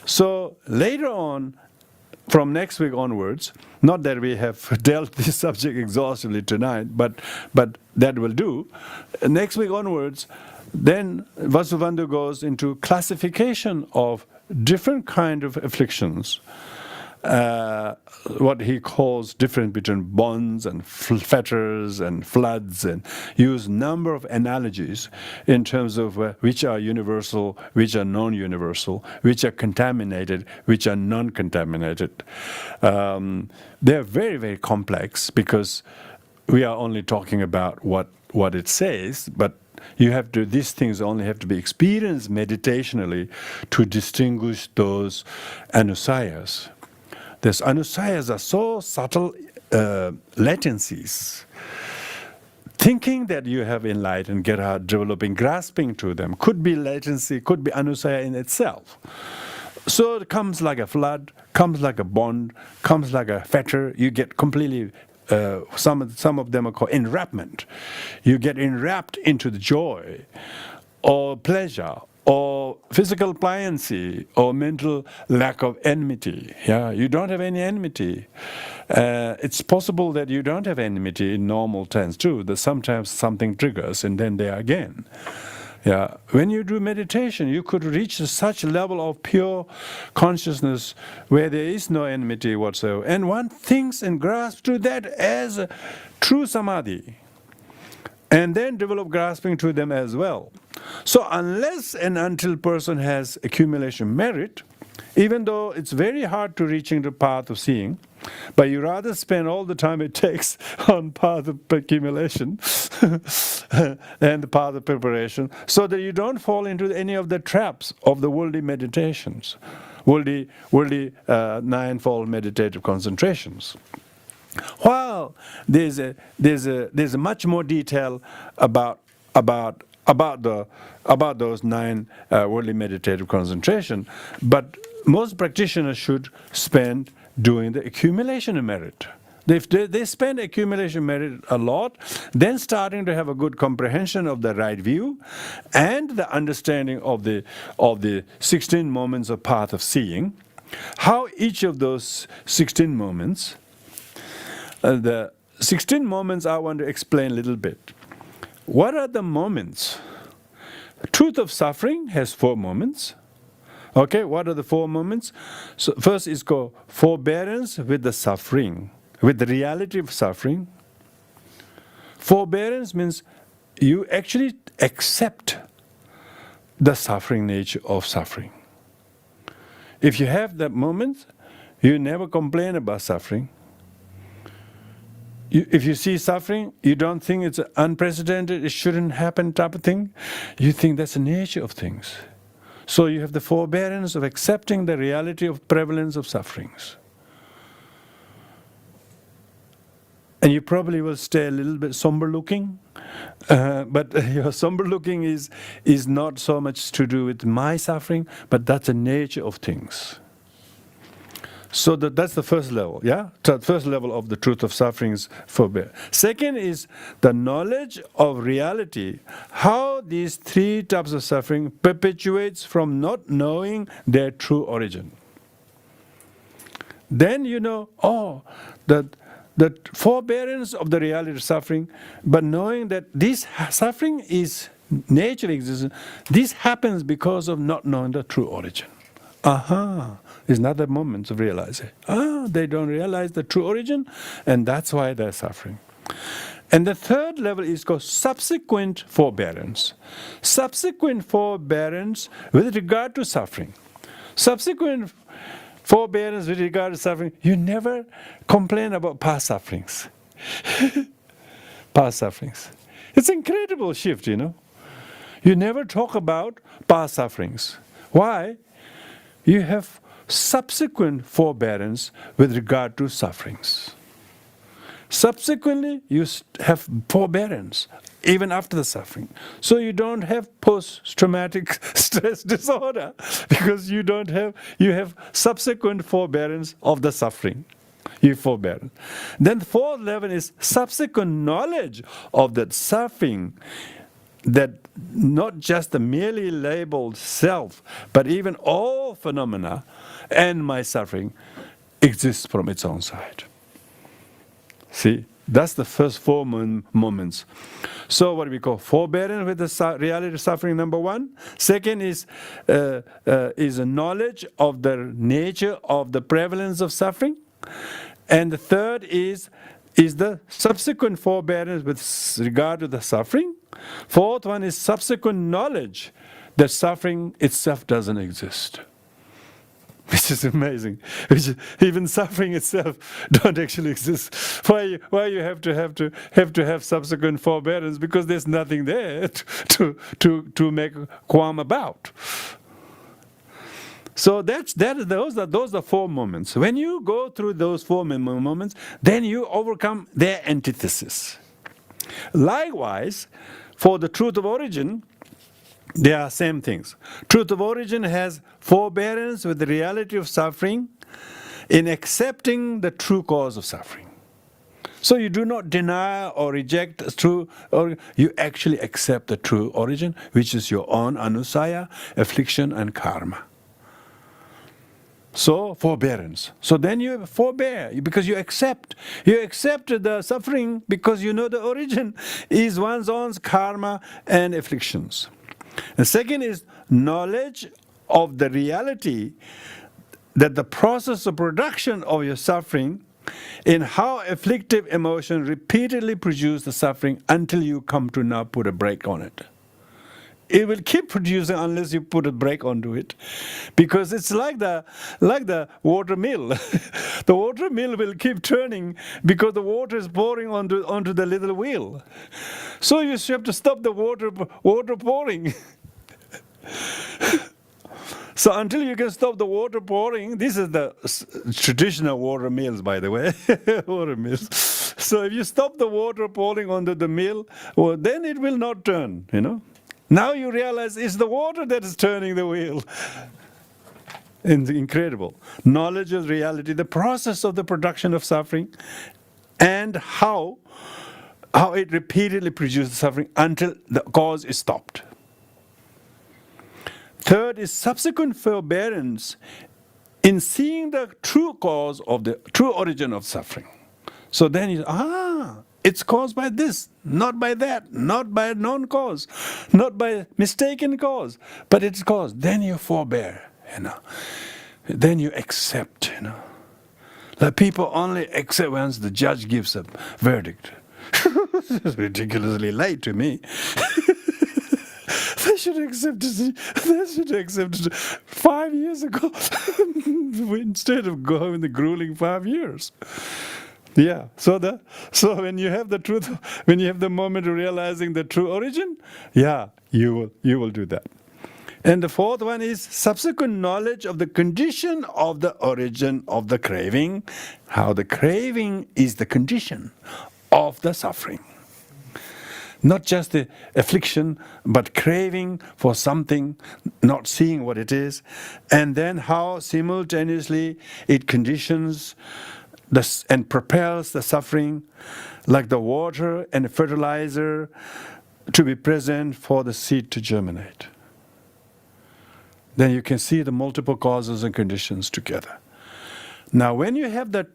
So later on, from next week onwards, not that we have dealt this subject exhaustively tonight, but that will do. Next week onwards, then Vasubandu goes into classification of different kind of afflictions, what he calls difference between bonds and fetters and floods, and use number of analogies in terms of which are universal, which are non-universal, which are contaminated, which are non-contaminated. They're very, very complex because we are only talking about what it says, but these things only have to be experienced meditationally to distinguish those anusayas. These anusayas are so subtle latencies. Thinking that you have enlightened, get out, developing, grasping to them could be latency, could be anusaya in itself. So it comes like a flood, comes like a bond, comes like a fetter. You get completely, some of them are called enwrapment. You get enwrapped into the joy or pleasure, or physical pliancy, or mental lack of enmity. Yeah, you don't have any enmity. It's possible that you don't have enmity in normal tense too, that sometimes something triggers and then there again. Yeah, when you do meditation, you could reach such level of pure consciousness where there is no enmity whatsoever, and one thinks and grasps to that as a true samadhi, and then develop grasping to them as well. So unless and until person has accumulation merit, even though it's very hard to reaching the path of seeing, but you rather spend all the time it takes on path of accumulation and the path of preparation, so that you don't fall into any of the traps of the worldly meditations, worldly ninefold meditative concentrations. While there's a much more detail about those 9 worldly meditative concentration, but most practitioners should spend doing the accumulation of merit. If they spend accumulation merit a lot, then starting to have a good comprehension of the right view and the understanding of the 16 moments of path of seeing, how each of those 16 moments, the 16 moments I want to explain a little bit. What are the moments? The truth of suffering has 4 moments. Okay, what are the 4 moments? So first is called forbearance with the suffering, with the reality of suffering. Forbearance means you actually accept the suffering nature of suffering. If you have that moment, you never complain about suffering. If you see suffering, you don't think it's unprecedented, it shouldn't happen type of thing. You think that's the nature of things. So you have the forbearance of accepting the reality of prevalence of sufferings. And you probably will stay a little bit somber looking, but your somber looking is not so much to do with my suffering, but that's the nature of things. So that's the first level, yeah? The first level of the truth of sufferings forbear. Second is the knowledge of reality, how these 3 types of suffering perpetuates from not knowing their true origin. Then you know, the forbearance of the reality of suffering, but knowing that this suffering is nature of existence, this happens because of not knowing the true origin. Aha, is another moment of realizing. They don't realize the true origin, and that's why they're suffering. And the third level is called subsequent forbearance. Subsequent forbearance with regard to suffering. Subsequent forbearance with regard to suffering, you never complain about past sufferings. Past sufferings. It's an incredible shift, you know. You never talk about past sufferings. Why? You have subsequent forbearance with regard to sufferings. Subsequently, you have forbearance even after the suffering. So you don't have post-traumatic stress disorder because you have subsequent forbearance of the suffering. You forbearance. Then the fourth level is subsequent knowledge of that suffering, that not just the merely labeled self, but even all phenomena and my suffering exists from its own side. See, that's the first four moments. So what we call forbearance with the reality of suffering, number one. Second is a knowledge of the nature of the prevalence of suffering. And the third is the subsequent forbearance with regard to the suffering. Fourth one is subsequent knowledge that suffering itself doesn't exist. Which is amazing. Even suffering itself don't actually exist. Why you have to have subsequent forbearance? Because there's nothing there to make qualm about. So those are four moments. When you go through those four moments, then you overcome their antithesis. Likewise, for the truth of origin, they are same things. Truth of origin has forbearance with the reality of suffering in accepting the true cause of suffering. So you do not deny or reject true, or you actually accept the true origin, which is your own anusaya, affliction, and karma. So forbearance. So then you forbear because you accept. You accept the suffering because you know the origin is one's own karma and afflictions. The second is knowledge of the reality that the process of production of your suffering in how afflictive emotion repeatedly produce the suffering until you come to now put a brake on it. It will keep producing unless you put a brake onto it, because it's like the water mill. The water mill will keep turning because the water is pouring onto the little wheel. So you have to stop the water pouring. So until you can stop the water pouring, this is the traditional water mills, by the way, water mills. So if you stop the water pouring onto the mill, well, then it will not turn, you know. Now you realize it's the water that is turning the wheel. Incredible. Knowledge of reality, the process of the production of suffering, and how it repeatedly produces suffering until the cause is stopped. Third is subsequent forbearance in seeing the true cause of the true origin of suffering. So then you it's caused by this, not by that, not by a known cause, not by mistaken cause, but it's caused. Then you forbear, you know. Then you accept, you know. The people only accept once the judge gives a verdict. It's ridiculously late to me. They should accept it. They should accept it 5 years ago instead of going the grueling 5 years. Yeah. So when you have the truth, when you have the moment of realizing the true origin, yeah, you will do that. And the fourth one is subsequent knowledge of the condition of the origin of the craving, how the craving is the condition of the suffering. Not just the affliction, but craving for something, not seeing what it is, and then how simultaneously it conditions and propels the suffering, like the water and fertilizer to be present for the seed to germinate. Then you can see the multiple causes and conditions together. Now when you have that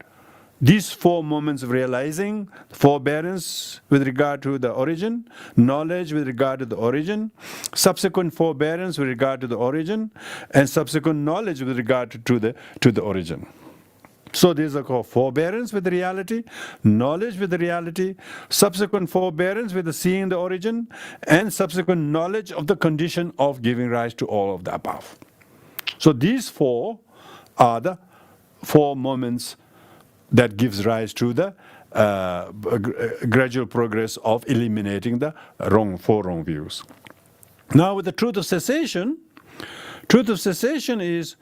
these four moments of realizing: forbearance with regard to the origin, knowledge with regard to the origin, subsequent forbearance with regard to the origin, and subsequent knowledge with regard to the origin. So these are called forbearance with the reality, knowledge with the reality, subsequent forbearance with the seeing the origin, and subsequent knowledge of the condition of giving rise to all of the above. So these four are the four moments that gives rise to the gradual progress of eliminating the four wrong views. Now with the truth of cessation is,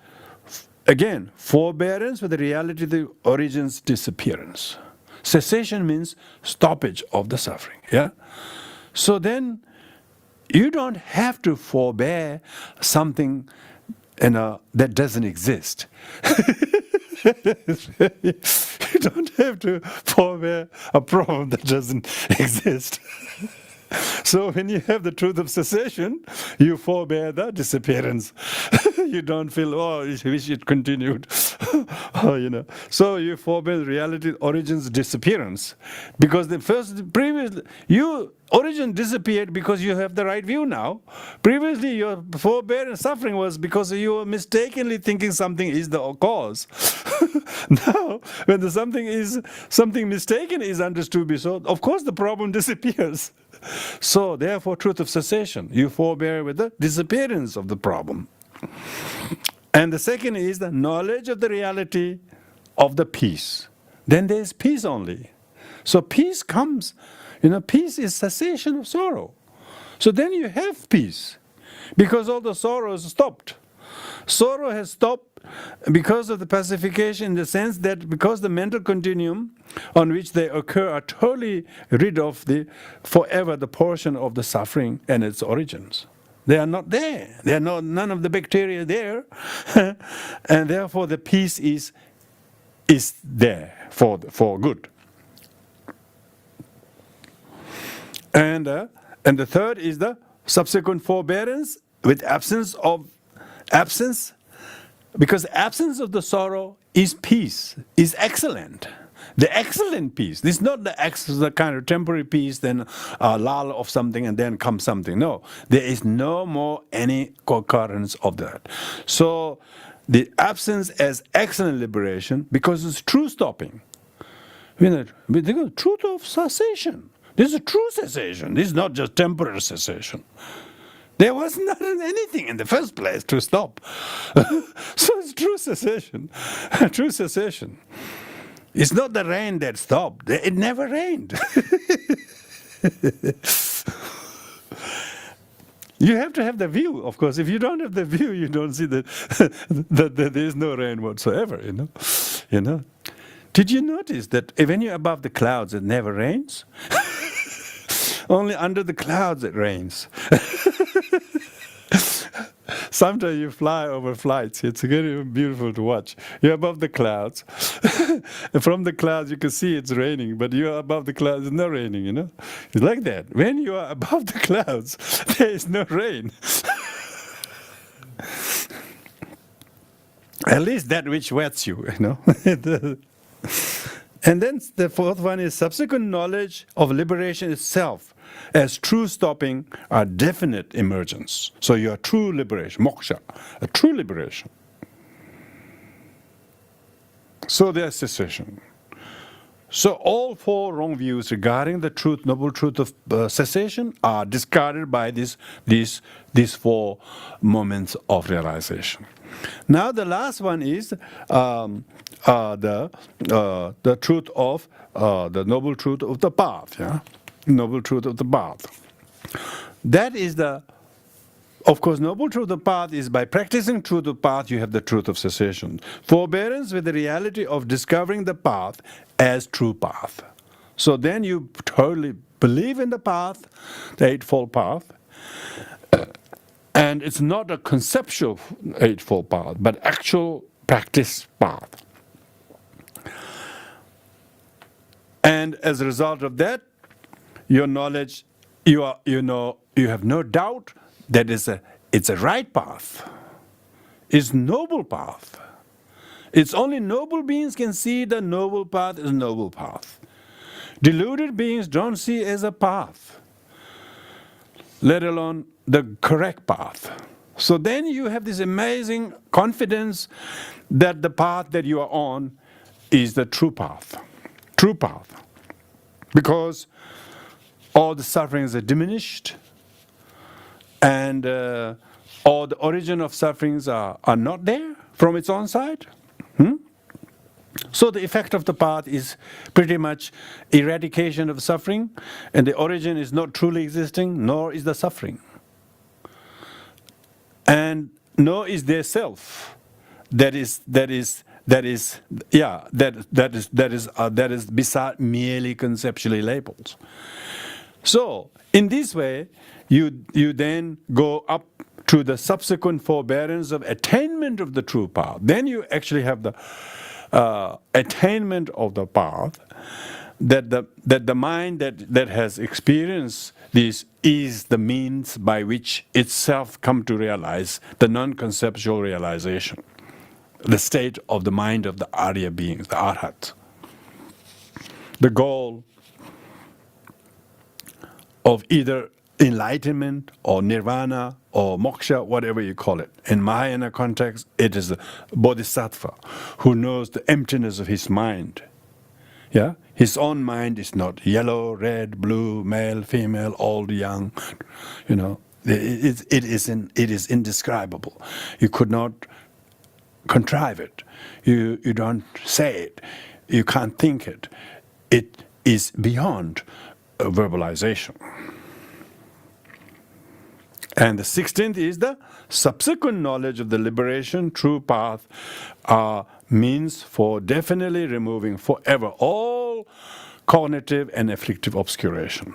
again, forbearance with the reality of the origin's disappearance. Cessation means stoppage of the suffering. Yeah. So then you don't have to forbear something that doesn't exist. You don't have to forbear a problem that doesn't exist. So when you have the truth of cessation, you forbear the disappearance. You don't feel, oh, I wish it continued. So you forbear the reality, origin's disappearance. Because origin disappeared because you have the right view now. Previously, your forbearance suffering was because you were mistakenly thinking something is the cause. Now, when something mistaken is understood to be so, of course the problem disappears. So, therefore, truth of cessation, you forbear with the disappearance of the problem. And the second is the knowledge of the reality of the peace. Then there is peace only. So peace comes, peace is cessation of sorrow. So then you have peace, because all the sorrow is stopped. Sorrow has stopped because of the pacification, in the sense that because the mental continuum on which they occur are totally rid of forever the portion of the suffering and its origins. They are not there. There are none of the bacteria there. And therefore the peace is there for good. And the third is the subsequent forbearance with absence, because absence of the sorrow is peace, is excellent. The excellent peace. This is not the kind of temporary peace, then lull of something and then comes something. No, there is no more any occurrence of that. So the absence as excellent liberation, because it's true stopping. The truth of cessation. This is a true cessation. This is not just temporary cessation. There was not anything in the first place to stop. So it's true cessation. True cessation. It's not the rain that stopped. It never rained. You have to have the view, of course. If you don't have the view, you don't see that there is no rain whatsoever. Did you notice that when you're above the clouds, it never rains? Only under the clouds it rains. Sometimes you fly over flights. It's very beautiful to watch. You're above the clouds. From the clouds you can see it's raining, but you're above the clouds, it's not raining, It's like that. When you are above the clouds, there is no rain. At least that which wets you, And then the fourth one is subsequent knowledge of liberation itself as true stopping are definite emergence. So your true liberation, moksha, a true liberation. So there's cessation. So all four wrong views regarding the noble truth of cessation are discarded by these four moments of realization. Now the last one is the truth of the noble truth of the path. Yeah, noble truth of the path. That is of course, noble truth of the path is by practicing truth of the path you have the truth of cessation. Forbearance with the reality of discovering the path as true path. So then you totally believe in the path, the Eightfold Path, and it's not a conceptual Eightfold Path, but actual practice path. And as a result of that, your knowledge, you have no doubt that it's a right path, it's noble path, It's only noble beings can see the noble path as a noble path. Deluded beings don't see as a path, let alone the correct path. So then you have this amazing confidence that the path that you are on is the true path. True path. Because all the sufferings are diminished, and all the origin of sufferings are not there from its own side. So the effect of the path is pretty much eradication of suffering, and the origin is not truly existing, nor is the suffering. And nor is there self that is beside merely conceptually labels. So in this way, you then go up to the subsequent forbearance of attainment of the true path. Then you actually have the attainment of the path, that the mind that has experienced this is the means by which itself come to realize the non-conceptual realization, the state of the mind of the Arya beings, the Arhat. The goal of either enlightenment or nirvana or moksha, whatever you call it. In Mahayana context, it is the bodhisattva who knows the emptiness of his mind. Yeah, his own mind is not yellow, red, blue, male, female, old, young. You know, it is indescribable. You could not contrive it. You don't say it. You can't think it. It is beyond verbalization. And the 16th is the subsequent knowledge of the liberation, true path, means for definitely removing forever all cognitive and afflictive obscuration.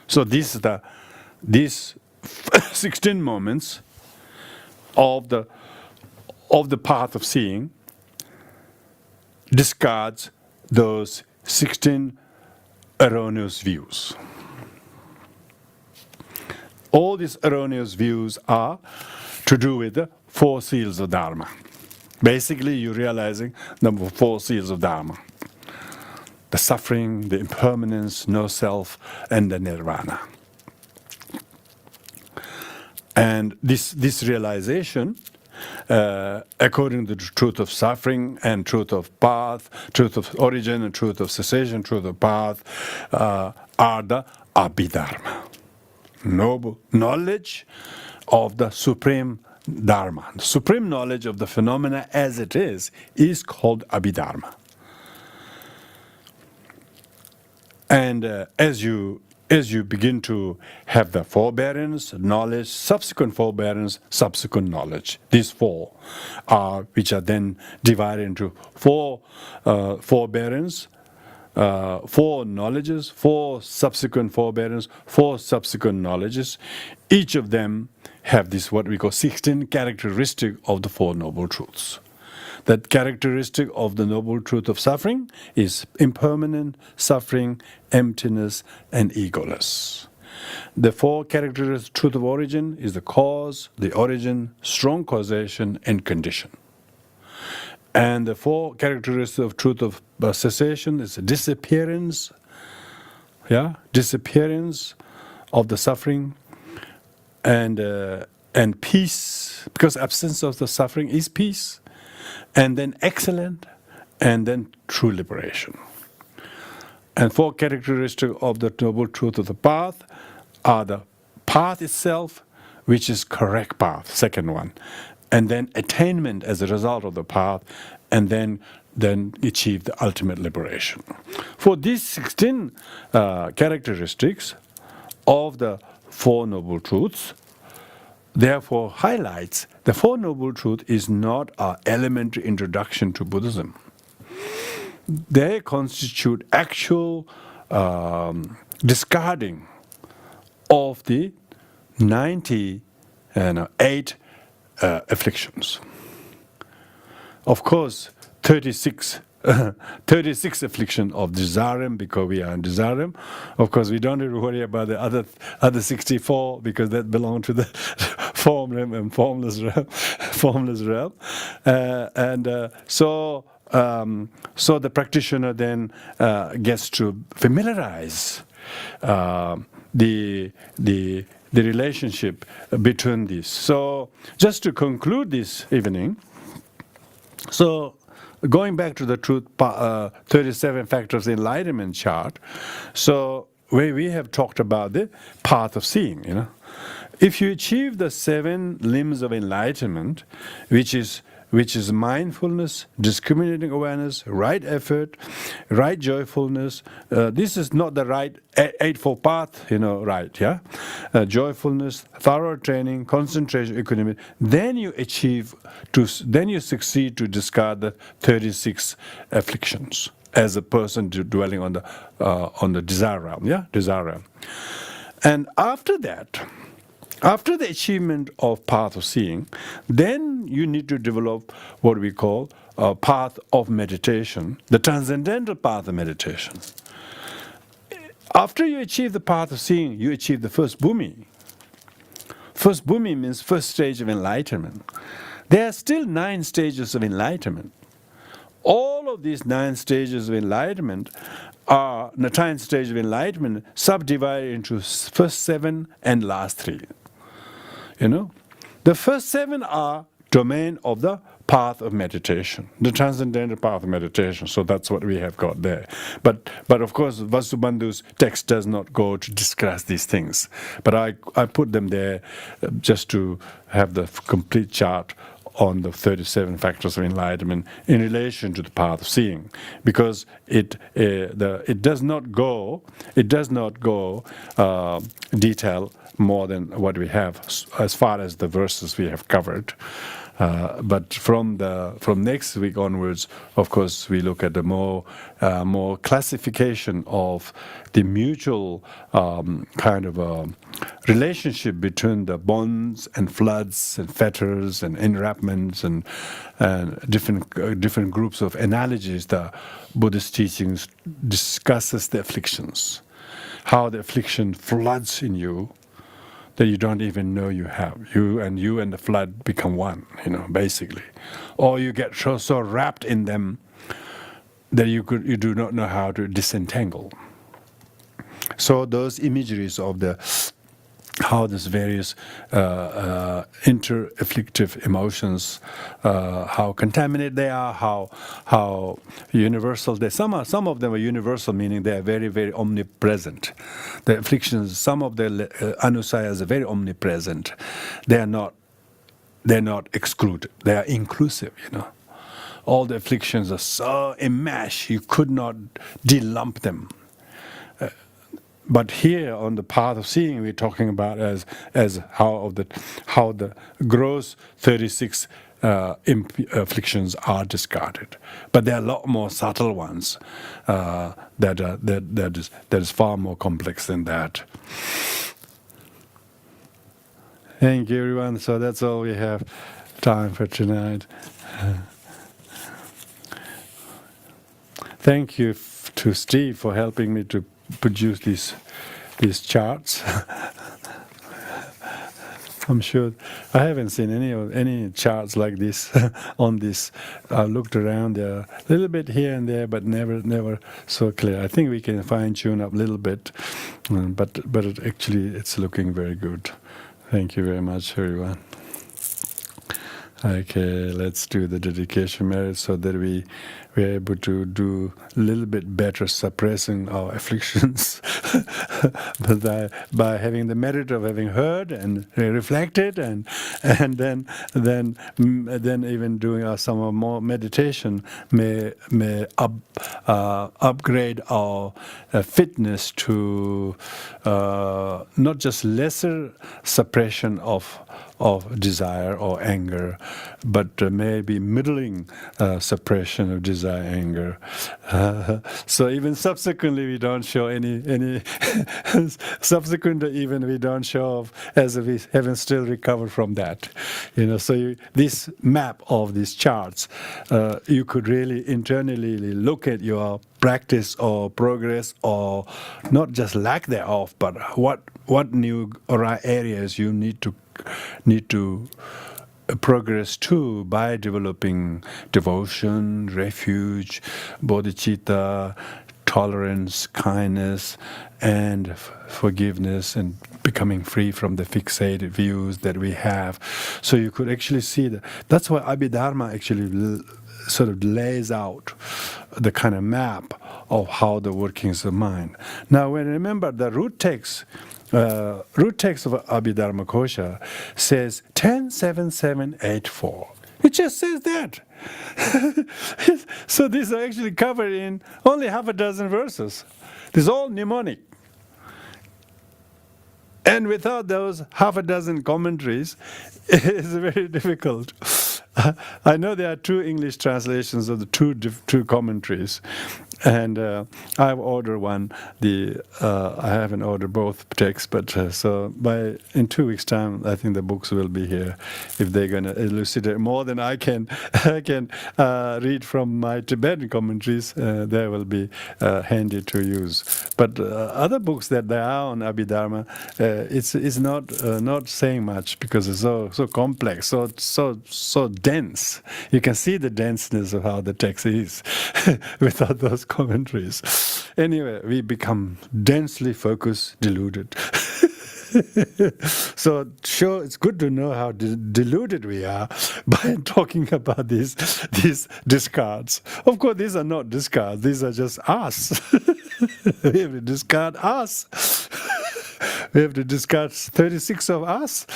So these 16 moments of the path of seeing discards those 16 erroneous views. All these erroneous views are to do with the 4 seals of Dharma. Basically, you're realizing the 4 seals of Dharma. The suffering, the impermanence, no self, and the nirvana. And this realization, according to the truth of suffering and truth of path, truth of origin and truth of cessation, truth of path, are the Abhidharma. Noble knowledge of the supreme Dharma. The supreme knowledge of the phenomena as it is called Abhidharma. And as you begin to have the forbearance, knowledge, subsequent forbearance, subsequent knowledge, these 4 which are then divided into 4 forbearance, 4 knowledges, 4 subsequent forbearance, 4 subsequent knowledges. Each of them have this what we call 16 characteristic of the 4 noble truths. That characteristic of the noble truth of suffering is impermanent, suffering, emptiness, and egoless. The 4 characteristics of truth of origin is the cause, the origin, strong causation, and condition. And the 4 characteristics of truth of cessation is disappearance, disappearance of the suffering, and peace, because absence of the suffering is peace, and then excellent, and then true liberation. And 4 characteristics of the noble truth of the path are the path itself, which is correct path, second one, and then attainment as a result of the path, and then achieve the ultimate liberation. For these 16 characteristics of the 4 noble truths, therefore highlights the 4 noble truth is not an elementary introduction to Buddhism. They constitute actual discarding of the 98 afflictions. Of course, 36 affliction of desirem, because we are in desirem. Of course, we don't need to worry about the other 64, because that belong to the form realm and formless realm. So the practitioner then gets to familiarize the relationship between these. So just to conclude this evening, so going back to the truth 37 factors enlightenment chart, so where we have talked about the path of seeing, if you achieve the 7 limbs of enlightenment, which is mindfulness, discriminating awareness, right effort, right joyfulness. This is not the right eightfold path, right? Yeah, joyfulness, thorough training, concentration, equanimity. Then you succeed to discard the 36 afflictions as a person dwelling on the desire realm. Yeah, desire realm. And after that. After the achievement of path of seeing, then you need to develop what we call a path of meditation, the transcendental path of meditation. After you achieve the path of seeing, you achieve the first bhumi. First bhumi means first stage of enlightenment. There are still 9 stages of enlightenment. All of these 9 stages of enlightenment are, the 9th stage of enlightenment, subdivided into first 7 and last 3. The first 7 are domain of the path of meditation, the transcendental path of meditation. So that's what we have got there. But of course, Vasubandhu's text does not go to discuss these things. But I put them there just to have the complete chart on the 37 factors of enlightenment in relation to the path of seeing, because it does not go detail more than what we have as far as the verses we have covered. But from next week onwards, of course, we look at the more classification of the mutual kind of relationship between the bonds and floods and fetters and enwrapments and different groups of analogies. The Buddhist teachings discusses the afflictions, how the affliction floods in you, that you don't even know you have. You and the flood become one, basically. Or you get so wrapped in them that you do not know how to disentangle. So those imageries of how these various inter-afflictive emotions, how contaminated they are, how universal they. Some of them are universal, meaning they are very, very omnipresent. The afflictions, some of the anusayas are very omnipresent. They're not excluded. They are inclusive. All the afflictions are so enmeshed you could not delump them. But here on the path of seeing, we're talking about as how the gross 36 afflictions are discarded. But there are a lot more subtle ones that is far more complex than that. Thank you, everyone. So that's all we have time for tonight. Thank you to Steve for helping me to produce these charts. I'm sure I haven't seen any charts like this on this. I looked around there a little bit here and there, but never so clear. I think we can fine tune up a little bit, but it's looking very good. Thank you very much, everyone. Okay, let's do the dedication merit so that we are able to do a little bit better suppressing our afflictions by having the merit of having heard and reflected and then even doing some more meditation may upgrade our fitness to not just lesser suppression of desire or anger, but maybe middling suppression of desire, anger. So even subsequently, we don't show any. Subsequently, even we don't show off as if we haven't still recovered from that. So this map of these charts, you could really internally look at your practice or progress, or not just lack thereof, but what new areas you need to progress too by developing devotion, refuge, bodhicitta, tolerance, kindness, and forgiveness, and becoming free from the fixated views that we have. So you could actually see that. That's why Abhidharma actually sort of lays out the kind of map of how the workings of mind. Now, when remember the root text of Abhidharmakosha says 107784. It just says that. So these are actually covered in only half a dozen verses. This is all mnemonic. And without those half a dozen commentaries, it's very difficult. I know there are two English translations of the two commentaries, and I've ordered one. I haven't ordered both texts, but so in 2 weeks' time, I think the books will be here. If they're going to elucidate more than I can read from my Tibetan commentaries, they will be handy to use. But other books that there are on Abhidharma, it's not saying much because it's so complex, so dense. You can see the denseness of how the text is without those commentaries. Anyway, we become densely focused, deluded. So sure, it's good to know how deluded we are by talking about these discards. Of course, these are not discards. These are just us. We have to discard us. We have to discard 36 of us.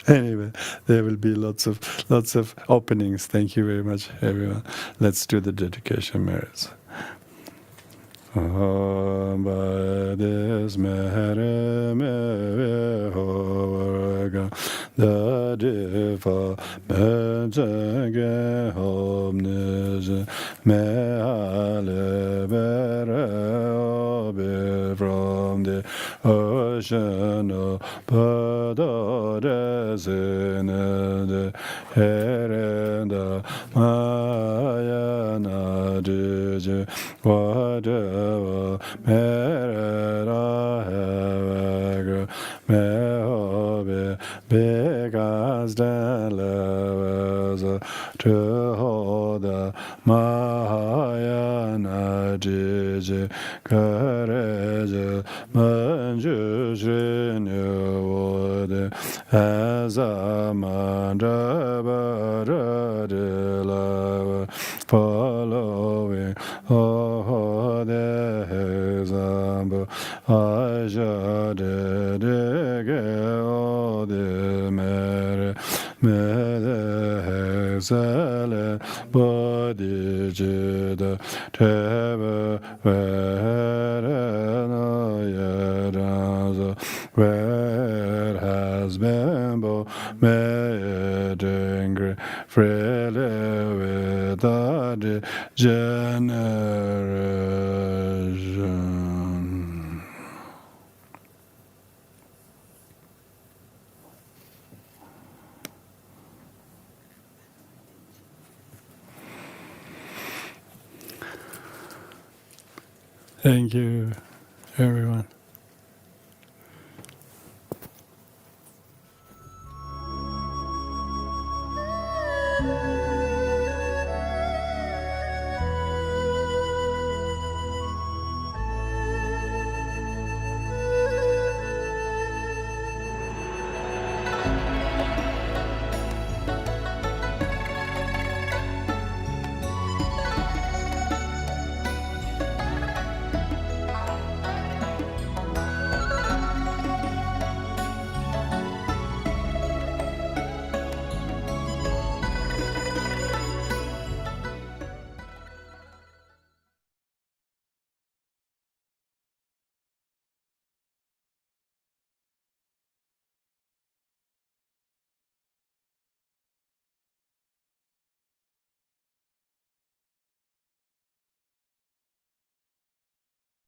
Anyway, there will be lots of openings. Thank you very much, everyone. Let's do the dedication merits. This mere me hoga the diva benjage omnis me alebere obi from the ocean of Padores in the herenda Mahayana Buddhism whatever merera hevagro mehobe begas delevas to hold the Mahayana Buddhism courage manjus renewed as a mandabara de love following oh the example aja de ge o de mere exale body jida tebe where has been made angry freely without generation. Thank you, everyone.